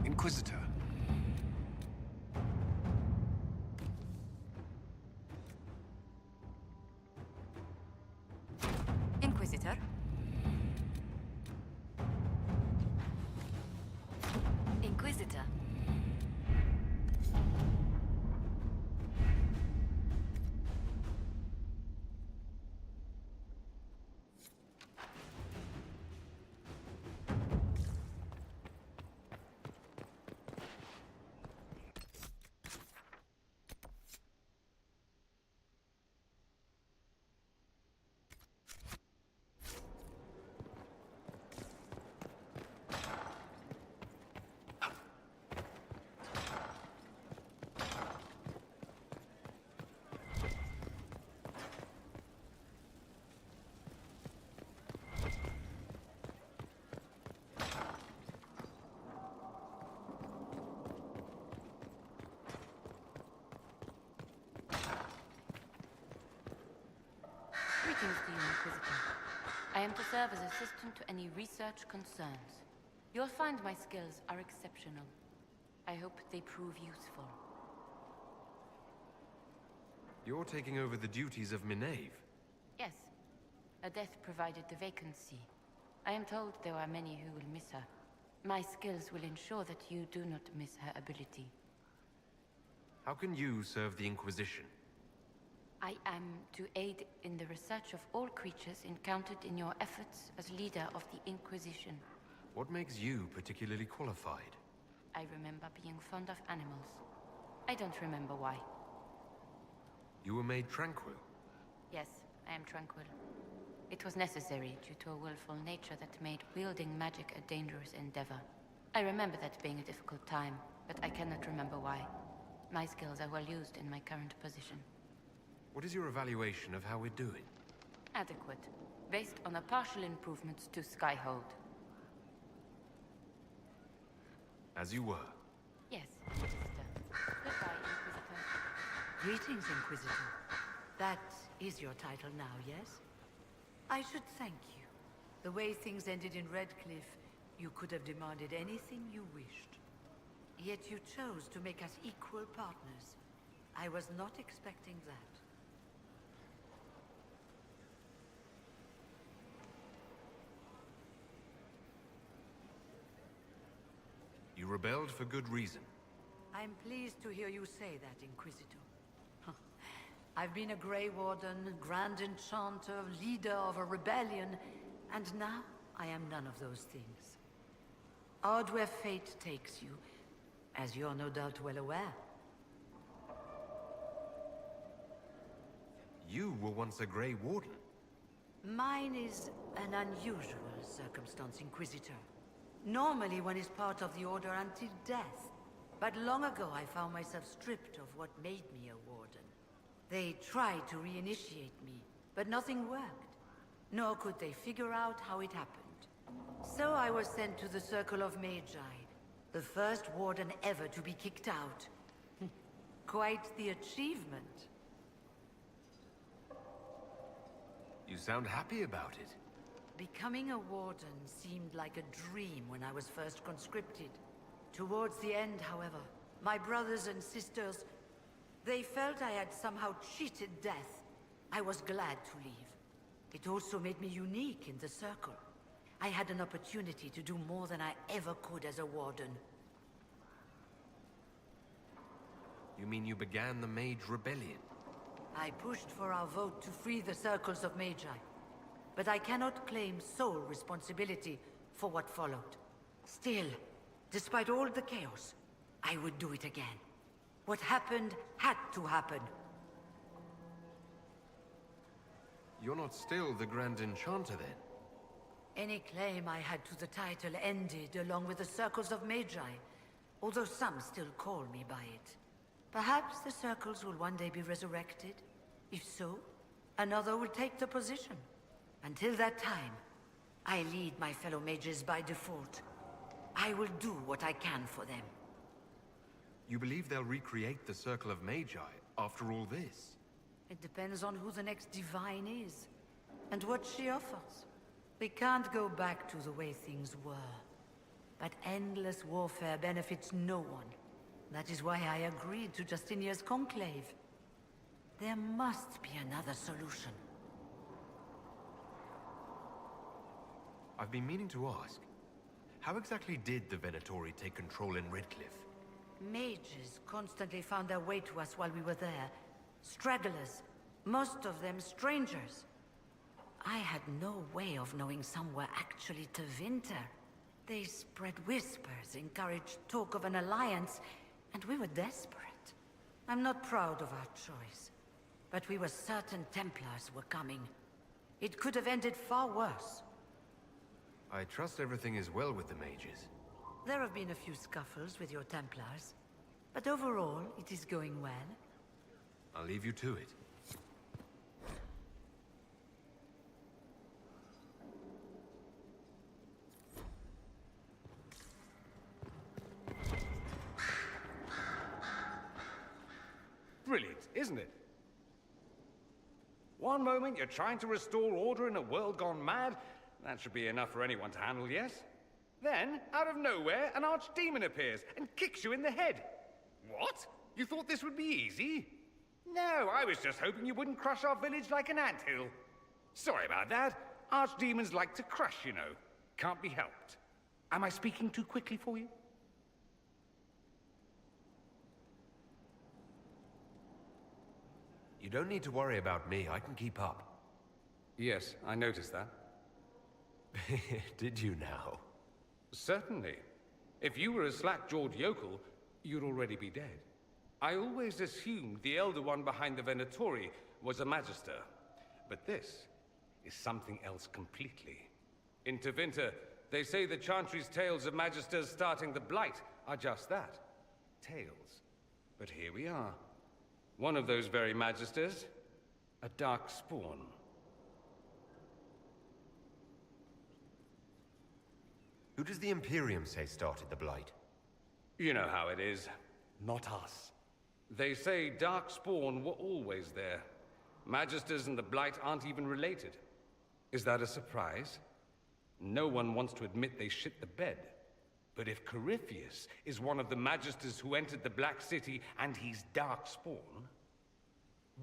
Inquisitor. Inquisitor? Inquisitor. Greetings to you, Inquisitor. I am to serve as assistant to any research concerns. You'll find my skills are exceptional. I hope they prove useful. You're taking over the duties of Minave. Yes. A death provided the vacancy. I am told there are many who will miss her. My skills will ensure that you do not miss her ability. How can you serve the Inquisition? I am to aid in the research of all creatures encountered in your efforts as leader of the Inquisition. What makes you particularly qualified? I remember being fond of animals. I don't remember why. You were made tranquil. Yes, I am tranquil. It was necessary due to a willful nature that made wielding magic a dangerous endeavor. I remember that being a difficult time, but I cannot remember why. My skills are well used in my current position. What is your evaluation of how we're doing? Adequate, based on the partial improvements to Skyhold. As you were. Yes, Sister. Goodbye, Inquisitor. Greetings, Inquisitor. That is your title now, yes? I should thank you. The way things ended in Redcliffe, you could have demanded anything you wished. Yet you chose to make us equal partners. I was not expecting that. You rebelled for good reason. I'm pleased to hear you say that, Inquisitor. I've been a Grey Warden, Grand Enchanter, leader of a rebellion, and now I am none of those things. Odd where fate takes you, as you're no doubt well aware. You were once a Grey Warden. Mine is an unusual circumstance, Inquisitor. Normally one is part of the Order until death. But long ago I found myself stripped of what made me a warden. They tried to reinitiate me, but nothing worked. Nor could they figure out how it happened. So I was sent to the Circle of Magi, the first warden ever to be kicked out. Quite the achievement. You sound happy about it. Becoming a warden seemed like a dream when I was first conscripted. Towards the end, however, my brothers and sisters, they felt I had somehow cheated death. I was glad to leave. It also made me unique in the Circle. I had an opportunity to do more than I ever could as a warden. You mean you began the Mage Rebellion? I pushed for our vote to free the Circles of Magi. But I cannot claim sole responsibility for what followed. Still, despite all the chaos, I would do it again. What happened had to happen. You're not still the Grand Enchanter, then? Any claim I had to the title ended along with the Circles of Magi, although some still call me by it. Perhaps the Circles will one day be resurrected. If so, another will take the position. Until that time, I lead my fellow mages by default. I will do what I can for them. You believe they'll recreate the Circle of Magi after all this? It depends on who the next divine is, and what she offers. We can't go back to the way things were. But endless warfare benefits no one. That is why I agreed to Justinia's conclave. There must be another solution. I've been meaning to ask, how exactly did the Venatori take control in Redcliffe? Mages constantly found their way to us while we were there. Stragglers, most of them strangers. I had no way of knowing some were actually Tevinter. They spread whispers, encouraged talk of an alliance, and we were desperate. I'm not proud of our choice, but we were certain Templars were coming. It could have ended far worse. I trust everything is well with the mages. There have been a few scuffles with your Templars, but overall, it is going well. I'll leave you to it. Brilliant, isn't it? One moment you're trying to restore order in a world gone mad. That should be enough for anyone to handle, yes? Then, out of nowhere, an archdemon appears and kicks you in the head. What? You thought this would be easy? No, I was just hoping you wouldn't crush our village like an anthill. Sorry about that. Archdemons like to crush, you know. Can't be helped. Am I speaking too quickly for you? You don't need to worry about me. I can keep up. Yes, I noticed that. Did you now? Certainly. If you were a slack-jawed yokel, you'd already be dead. I always assumed the Elder One behind the Venatori was a Magister. But this is something else completely. In Tevinter, they say the Chantry's tales of Magisters starting the Blight are just that. Tales. But here we are. One of those very Magisters, a dark spawn. Who does the Imperium say started the Blight? You know how it is. Not us. They say Darkspawn were always there. Magisters and the Blight aren't even related. Is that a surprise? No one wants to admit they shit the bed. But if Corypheus is one of the Magisters who entered the Black City and he's Darkspawn,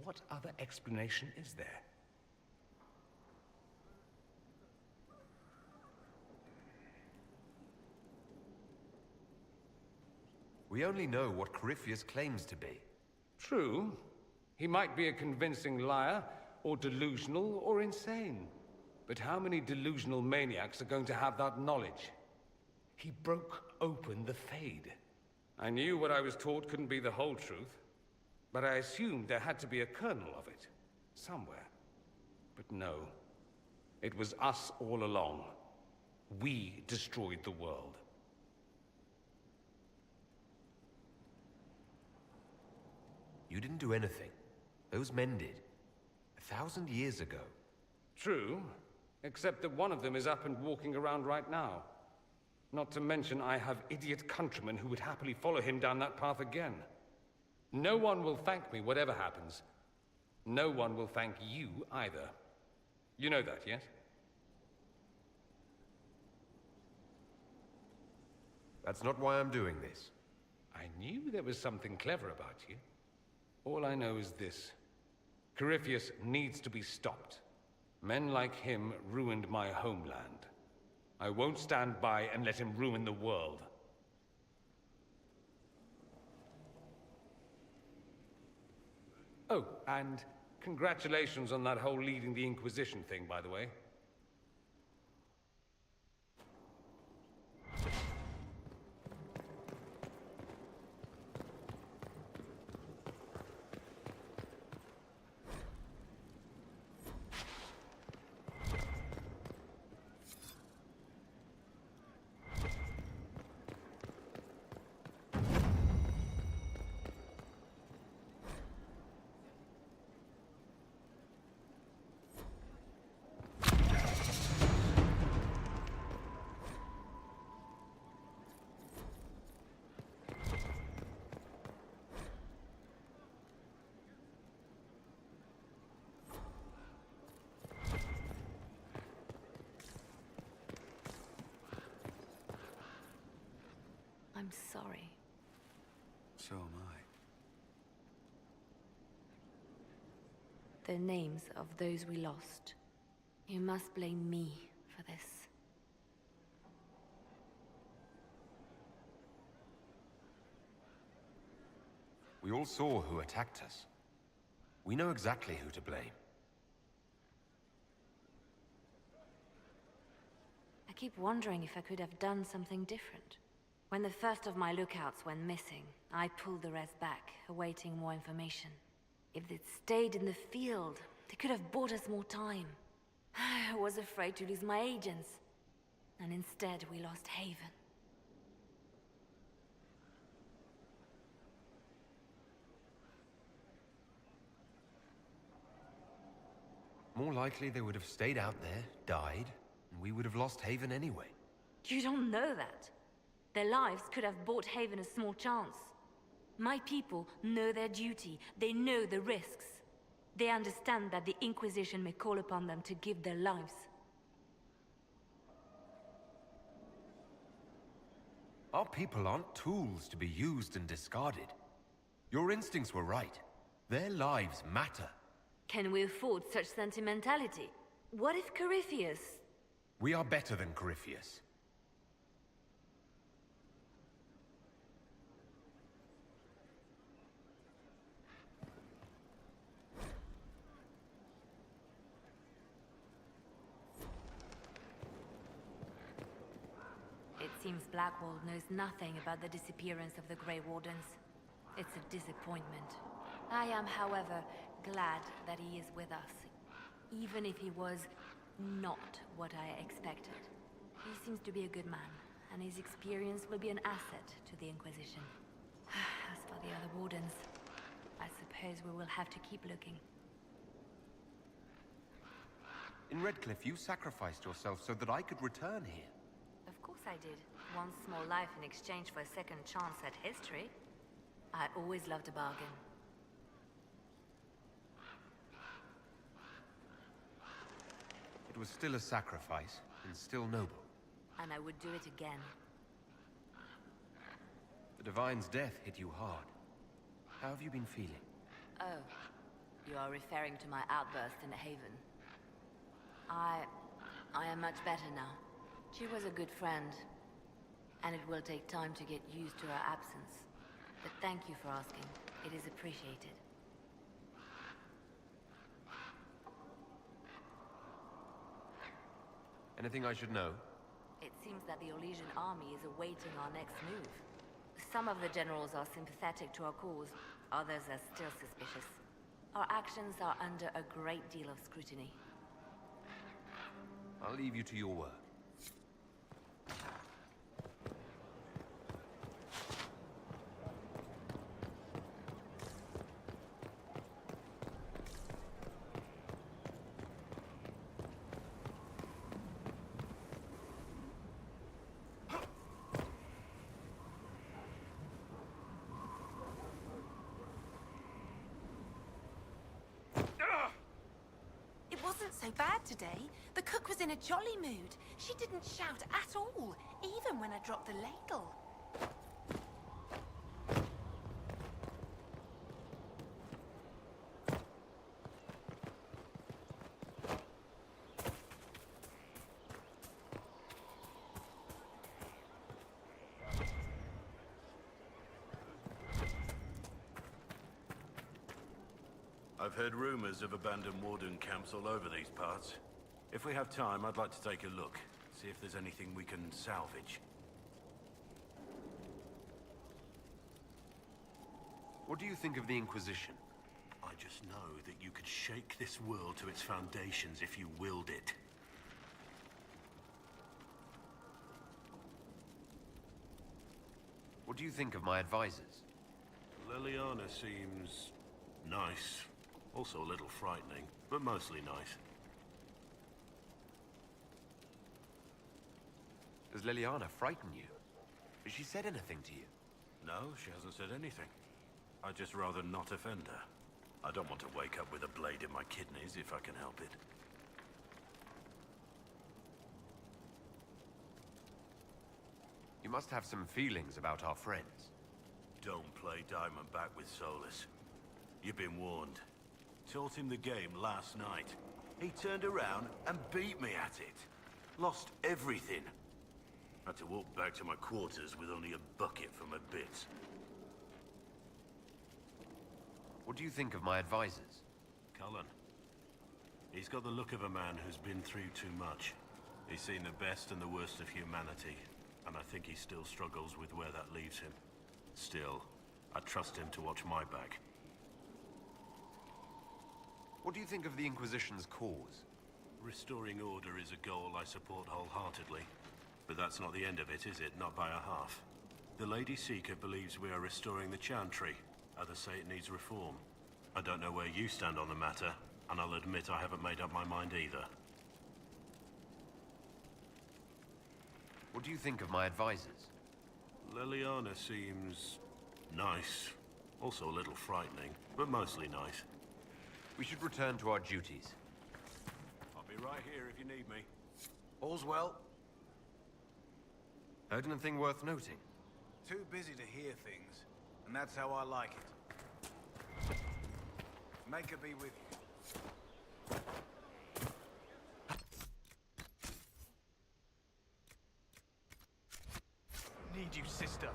what other explanation is there? We only know what Corypheus claims to be. True. He might be a convincing liar, or delusional, or insane. But how many delusional maniacs are going to have that knowledge? He broke open the Fade. I knew what I was taught couldn't be the whole truth, but I assumed there had to be a kernel of it, somewhere. But no. It was us all along. We destroyed the world. You didn't do anything. Those men did. 1,000 years ago. True, except that one of them is up and walking around right now. Not to mention I have idiot countrymen who would happily follow him down that path again. No one will thank me whatever happens. No one will thank you either. You know that, yes? That's not why I'm doing this. I knew there was something clever about you. All I know is this. Corypheus needs to be stopped. Men like him ruined my homeland. I won't stand by and let him ruin the world. Oh, and congratulations on that whole leading the Inquisition thing, by the way. I'm sorry. So am I. The names of those we lost. You must blame me for this. We all saw who attacked us. We know exactly who to blame. I keep wondering if I could have done something different. When the first of my lookouts went missing, I pulled the rest back, awaiting more information. If they'd stayed in the field, they could have bought us more time. I was afraid to lose my agents. And instead, we lost Haven. More likely they would have stayed out there, died, and we would have lost Haven anyway. You don't know that. Their lives could have bought Haven a small chance. My people know their duty. They know the risks. They understand that the Inquisition may call upon them to give their lives. Our people aren't tools to be used and discarded. Your instincts were right. Their lives matter. Can we afford such sentimentality? What if Corypheus... We are better than Corypheus. seems Blackwall knows nothing about the disappearance of the Grey Wardens. It's a disappointment. I am, however, glad that he is with us, even if he was not what I expected. He seems to be a good man, and his experience will be an asset to the Inquisition. As for the other Wardens, I suppose we will have to keep looking. In Redcliffe, you sacrificed yourself so that I could return here. Of course I did. One small life in exchange for a second chance at history. I always loved a bargain. It was still a sacrifice, and still noble. And I would do it again. The Divine's death hit you hard. How have you been feeling? Oh, you are referring to my outburst in Haven. I am much better now. She was a good friend, and it will take time to get used to her absence. But thank you for asking. It is appreciated. Anything I should know? It seems that the Orlesian army is awaiting our next move. Some of the generals are sympathetic to our cause, others are still suspicious. Our actions are under a great deal of scrutiny. I'll leave you to your work. It wasn't so bad today. The cook was in a jolly mood. She didn't shout at all, even when I dropped the ladle. I've heard rumors of abandoned warden camps all over these parts. If we have time, I'd like to take a look, see if there's anything we can salvage. What do you think of the Inquisition? I just know that you could shake this world to its foundations if you willed it. What do you think of my advisors? Liliana seems nice. Also a little frightening, but mostly nice. Does Liliana frighten you? Has she said anything to you? No, she hasn't said anything. I'd just rather not offend her. I don't want to wake up with a blade in my kidneys if I can help it. You must have some feelings about our friends. Don't play Diamondback with Solus. You've been warned. Taught him the game last night. He turned around and beat me at it. Lost everything. Had to walk back to my quarters with only a bucket for my bits. What do you think of my advisors? Cullen. He's got the look of a man who's been through too much. He's seen the best and the worst of humanity, and I think he still struggles with where that leaves him. Still, I trust him to watch my back. What do you think of the Inquisition's cause? Restoring order is a goal I support wholeheartedly. But that's not the end of it, is it? Not by a half. The Lady Seeker believes we are restoring the Chantry. Others say it needs reform. I don't know where you stand on the matter, and I'll admit I haven't made up my mind either. What do you think of my advisors? Liliana seems nice. Also a little frightening, but mostly nice. We should return to our duties. I'll be right here if you need me. All's well. Heard anything worth noting? Too busy to hear things, and that's how I like it. Make her be with you. Need you, sister.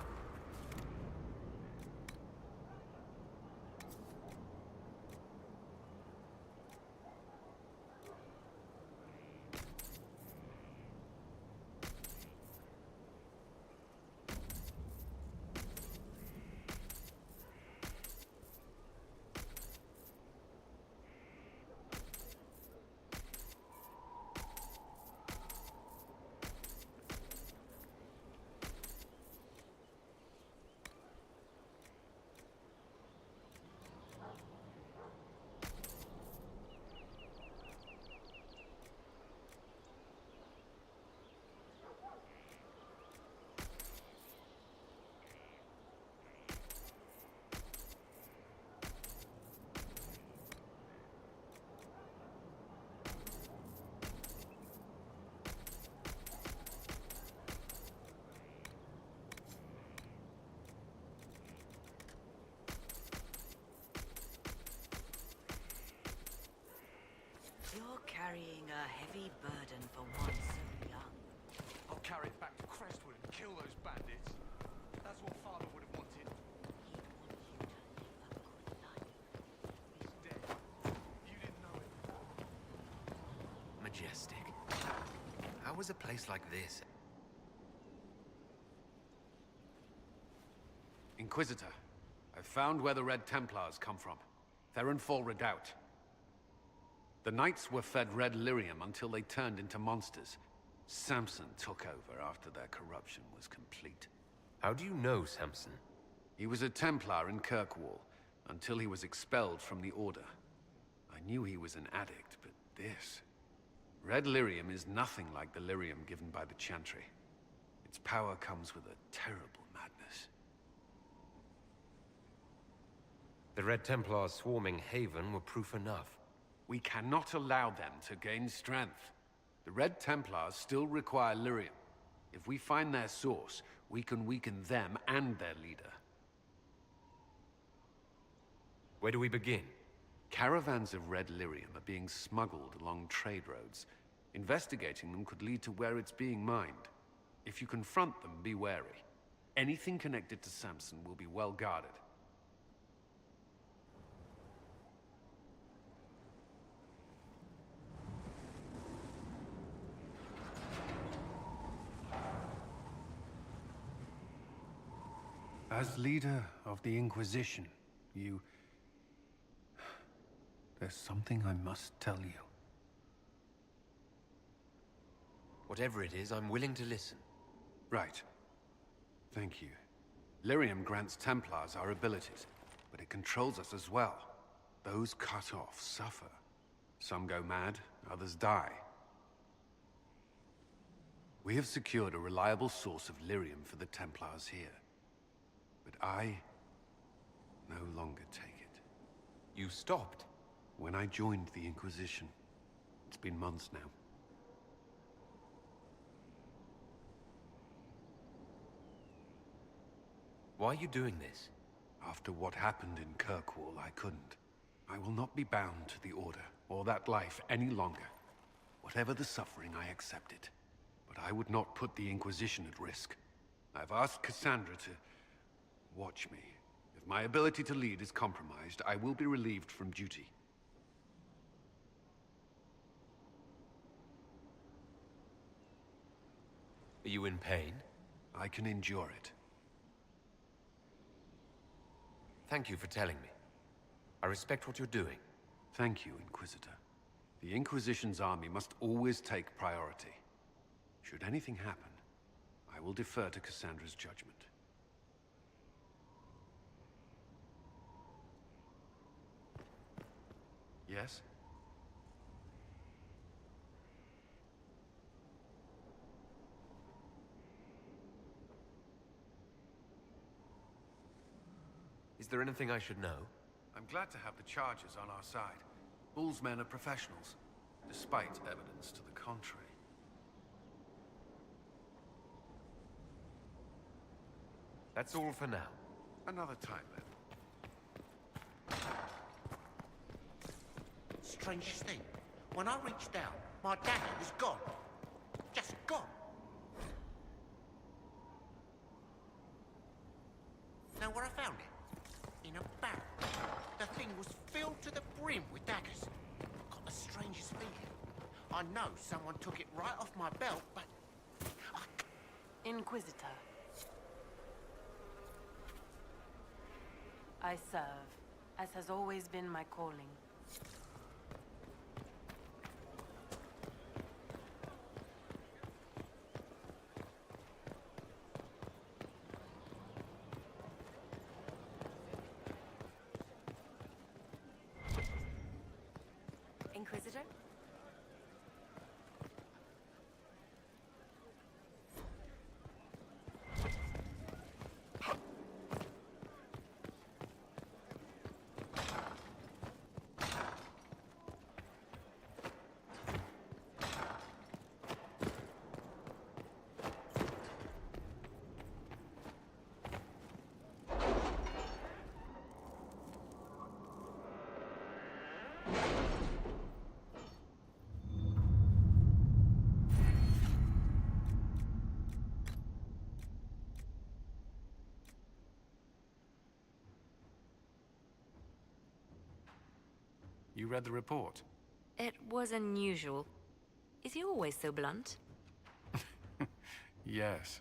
carrying a heavy burden for one so young. I'll carry it back to Crestwood and kill those bandits. That's what Father would have wanted. He's dead. You didn't know it. Majestic. How was a place like this? Inquisitor, I've found where the Red Templars come from. Therenfall Redoubt. The Knights were fed red lyrium until they turned into monsters. Samson took over after their corruption was complete. How do you know Samson? He was a Templar in Kirkwall, until he was expelled from the Order. I knew he was an addict, but this... Red lyrium is nothing like the lyrium given by the Chantry. Its power comes with a terrible madness. The Red Templars swarming Haven were proof enough. We cannot allow them to gain strength. The Red Templars still require lyrium. If we find their source, we can weaken them and their leader. Where do we begin? Caravans of red lyrium are being smuggled along trade roads. Investigating them could lead to where it's being mined. If you confront them, be wary. Anything connected to Samson will be well guarded. As leader of the Inquisition, there's something I must tell you. Whatever it is, I'm willing to listen. Right. Thank you. Lyrium grants Templars our abilities, but it controls us as well. Those cut off suffer. Some go mad, others die. We have secured a reliable source of lyrium for the Templars here. But I no longer take it. You stopped? When I joined the Inquisition. It's been months now. Why are you doing this? After what happened in Kirkwall, I couldn't. I will not be bound to the Order, or that life any longer. Whatever the suffering, I accept it. But I would not put the Inquisition at risk. I've asked Cassandra to watch me. If my ability to lead is compromised, I will be relieved from duty. Are you in pain? I can endure it. Thank you for telling me. I respect what you're doing. Thank you, Inquisitor. The Inquisition's army must always take priority. Should anything happen, I will defer to Cassandra's judgment. Yes? Is there anything I should know? I'm glad to have the charges on our side. Bull's men are professionals, despite evidence to the contrary. That's all for now. Another time, then. Strangest thing, when I reached down, my dagger was gone. Just gone. Know where I found it? In a barrel. The thing was filled to the brim with daggers. Got the strangest feeling. I know someone took it right off my belt, but... Inquisitor. I serve, as has always been my calling. Inquisitor? You read the report? It was unusual. Is he always so blunt? Yes.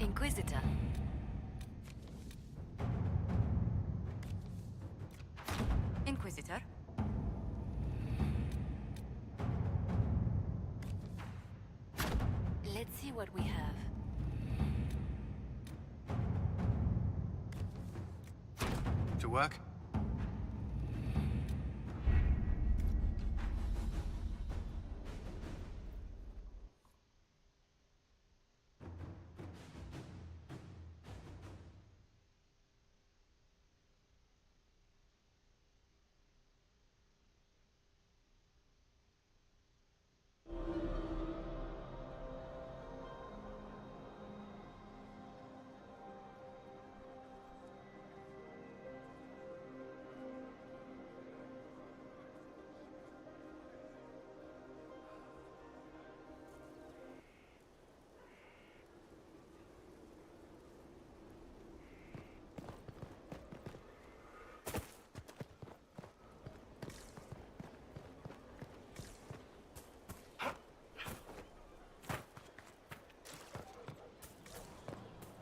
Inquisitor. Inquisitor. Let's see what we have. To work?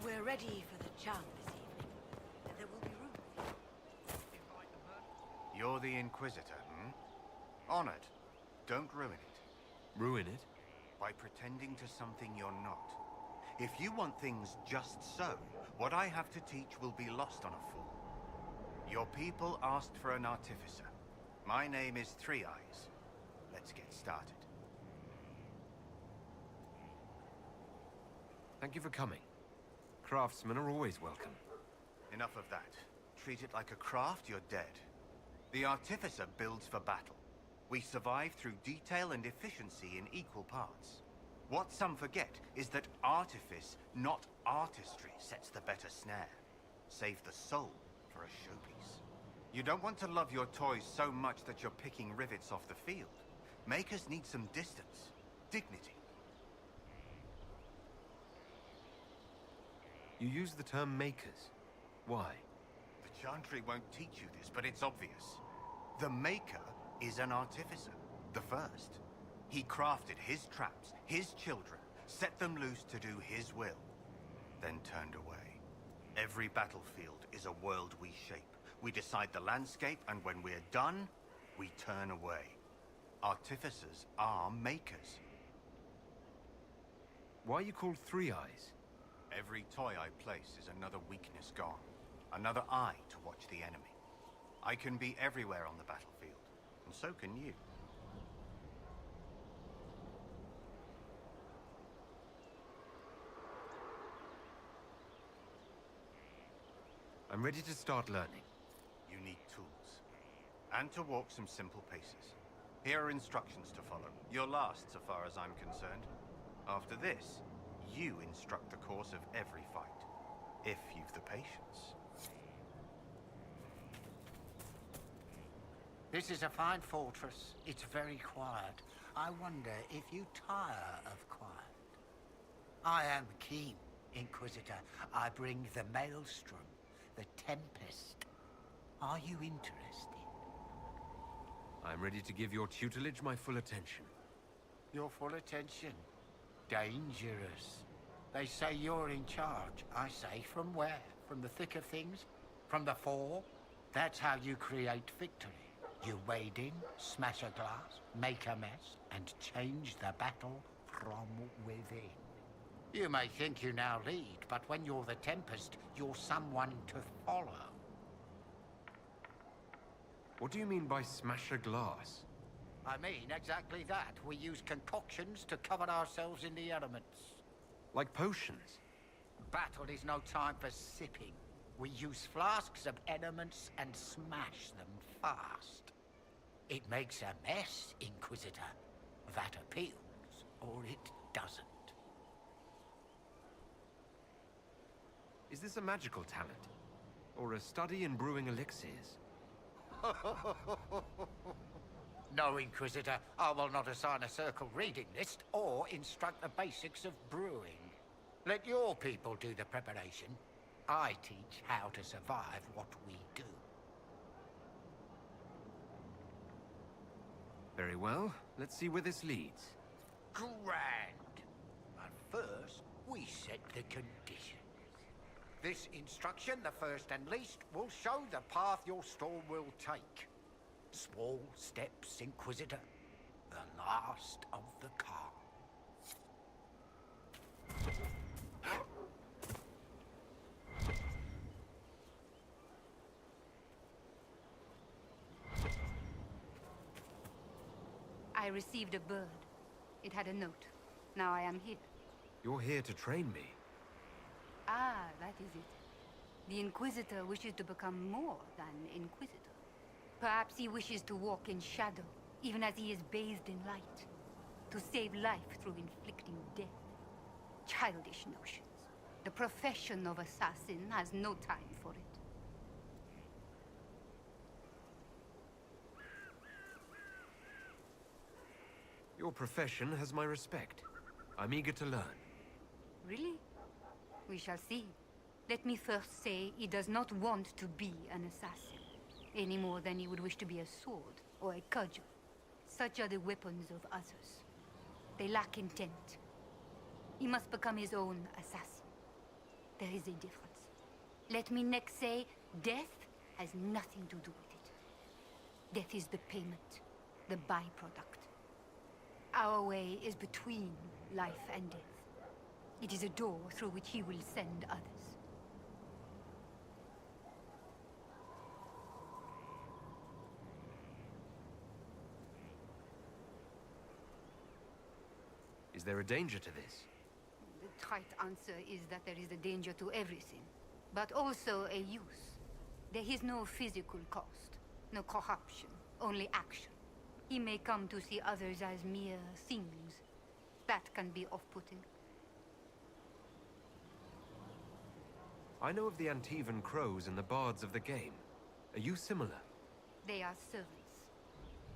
We're ready for the charm this evening. There will be room. You're the Inquisitor, hmm? Honored. Don't ruin it. Ruin it? By pretending to something you're not. If you want things just so, what I have to teach will be lost on a fool. Your people asked for an artificer. My name is Three Eyes. Let's get started. Thank you for coming. Craftsmen are always welcome. Enough of that. Treat it like a craft, you're dead. The artificer builds for battle. We survive through detail and efficiency in equal parts. What some forget is that artifice, not artistry, sets the better snare. Save the soul for a showpiece. You don't want to love your toys so much that you're picking rivets off the field. Makers need some distance, dignity. You use the term makers. Why? The Chantry won't teach you this, but it's obvious. The Maker is an artificer, the first. He crafted his traps, his children, set them loose to do his will, then turned away. Every battlefield is a world we shape. We decide the landscape, and when we're done, we turn away. Artificers are makers. Why are you called Three Eyes? Every toy I place is another weakness gone. Another eye to watch the enemy. I can be everywhere on the battlefield, and so can you. I'm ready to start learning. You need tools. And to walk some simple paces. Here are instructions to follow. Your last, so far as I'm concerned. After this, you instruct the course of every fight. If you've the patience. This is a fine fortress. It's very quiet. I wonder if you tire of quiet. I am keen, Inquisitor. I bring the Maelstrom, the Tempest. Are you interested? I'm ready to give your tutelage my full attention. Your full attention? Dangerous. They say you're in charge. I say from where? From the thick of things? From the fall? That's how you create victory. You wade in, smash a glass, make a mess, and change the battle from within. You may think you now lead, but when you're the Tempest, you're someone to follow. What do you mean by smash a glass? I mean exactly that. We use concoctions to cover ourselves in the elements. Like potions? Battle is no time for sipping. We use flasks of elements and smash them fast. It makes a mess, Inquisitor. That appeals, or it doesn't. Is this a magical talent? Or a study in brewing elixirs? No, Inquisitor. I will not assign a circle reading list or instruct the basics of brewing. Let your people do the preparation. I teach how to survive what we do. Very well. Let's see where this leads. Grand. But first, we set the conditions. This instruction, the first and least, will show the path your storm will take. Small steps, Inquisitor. The last of the calm. I received a bird. It had a note. Now I am here. You're here to train me. Ah, that is it. The Inquisitor wishes to become more than Inquisitor. Perhaps he wishes to walk in shadow, even as he is bathed in light. To save life through inflicting death. Childish notions. The profession of assassin has no time for it. Your profession has my respect. I'm eager to learn. Really? We shall see. Let me first say he does not want to be an assassin, any more than he would wish to be a sword or a cudgel. Such are the weapons of others. They lack intent. He must become his own assassin. There is a difference. Let me next say, death has nothing to do with it. Death is the payment, the byproduct. Our way is between life and death. It is a door through which he will send others. Is there a danger to this? The trite answer is that there is a danger to everything, but also a use. There is no physical cost, no corruption, only action. He may come to see others as mere things. That can be off-putting. I know of the Antivan crows and the bards of the game. Are you similar? They are servants.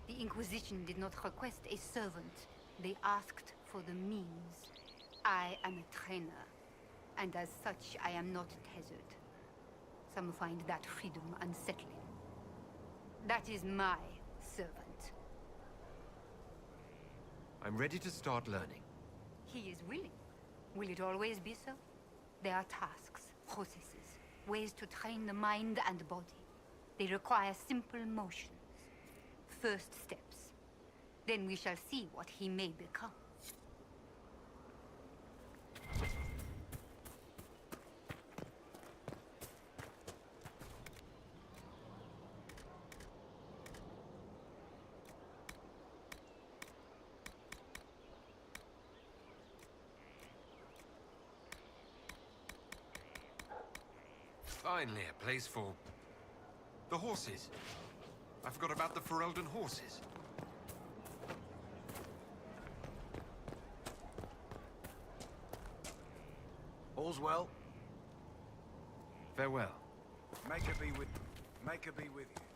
The Inquisition did not request a servant. They asked for the means. I am a trainer, and as such, I am not tethered. Some find that freedom unsettling. That is my servant. I'm ready to start learning. He is willing. Will it always be so? There are tasks, processes, ways to train the mind and body. They require simple motions. First steps. Then we shall see what he may become. Finally, a place for... the horses. I forgot about the Ferelden horses. All's well? Farewell. Make her be with you.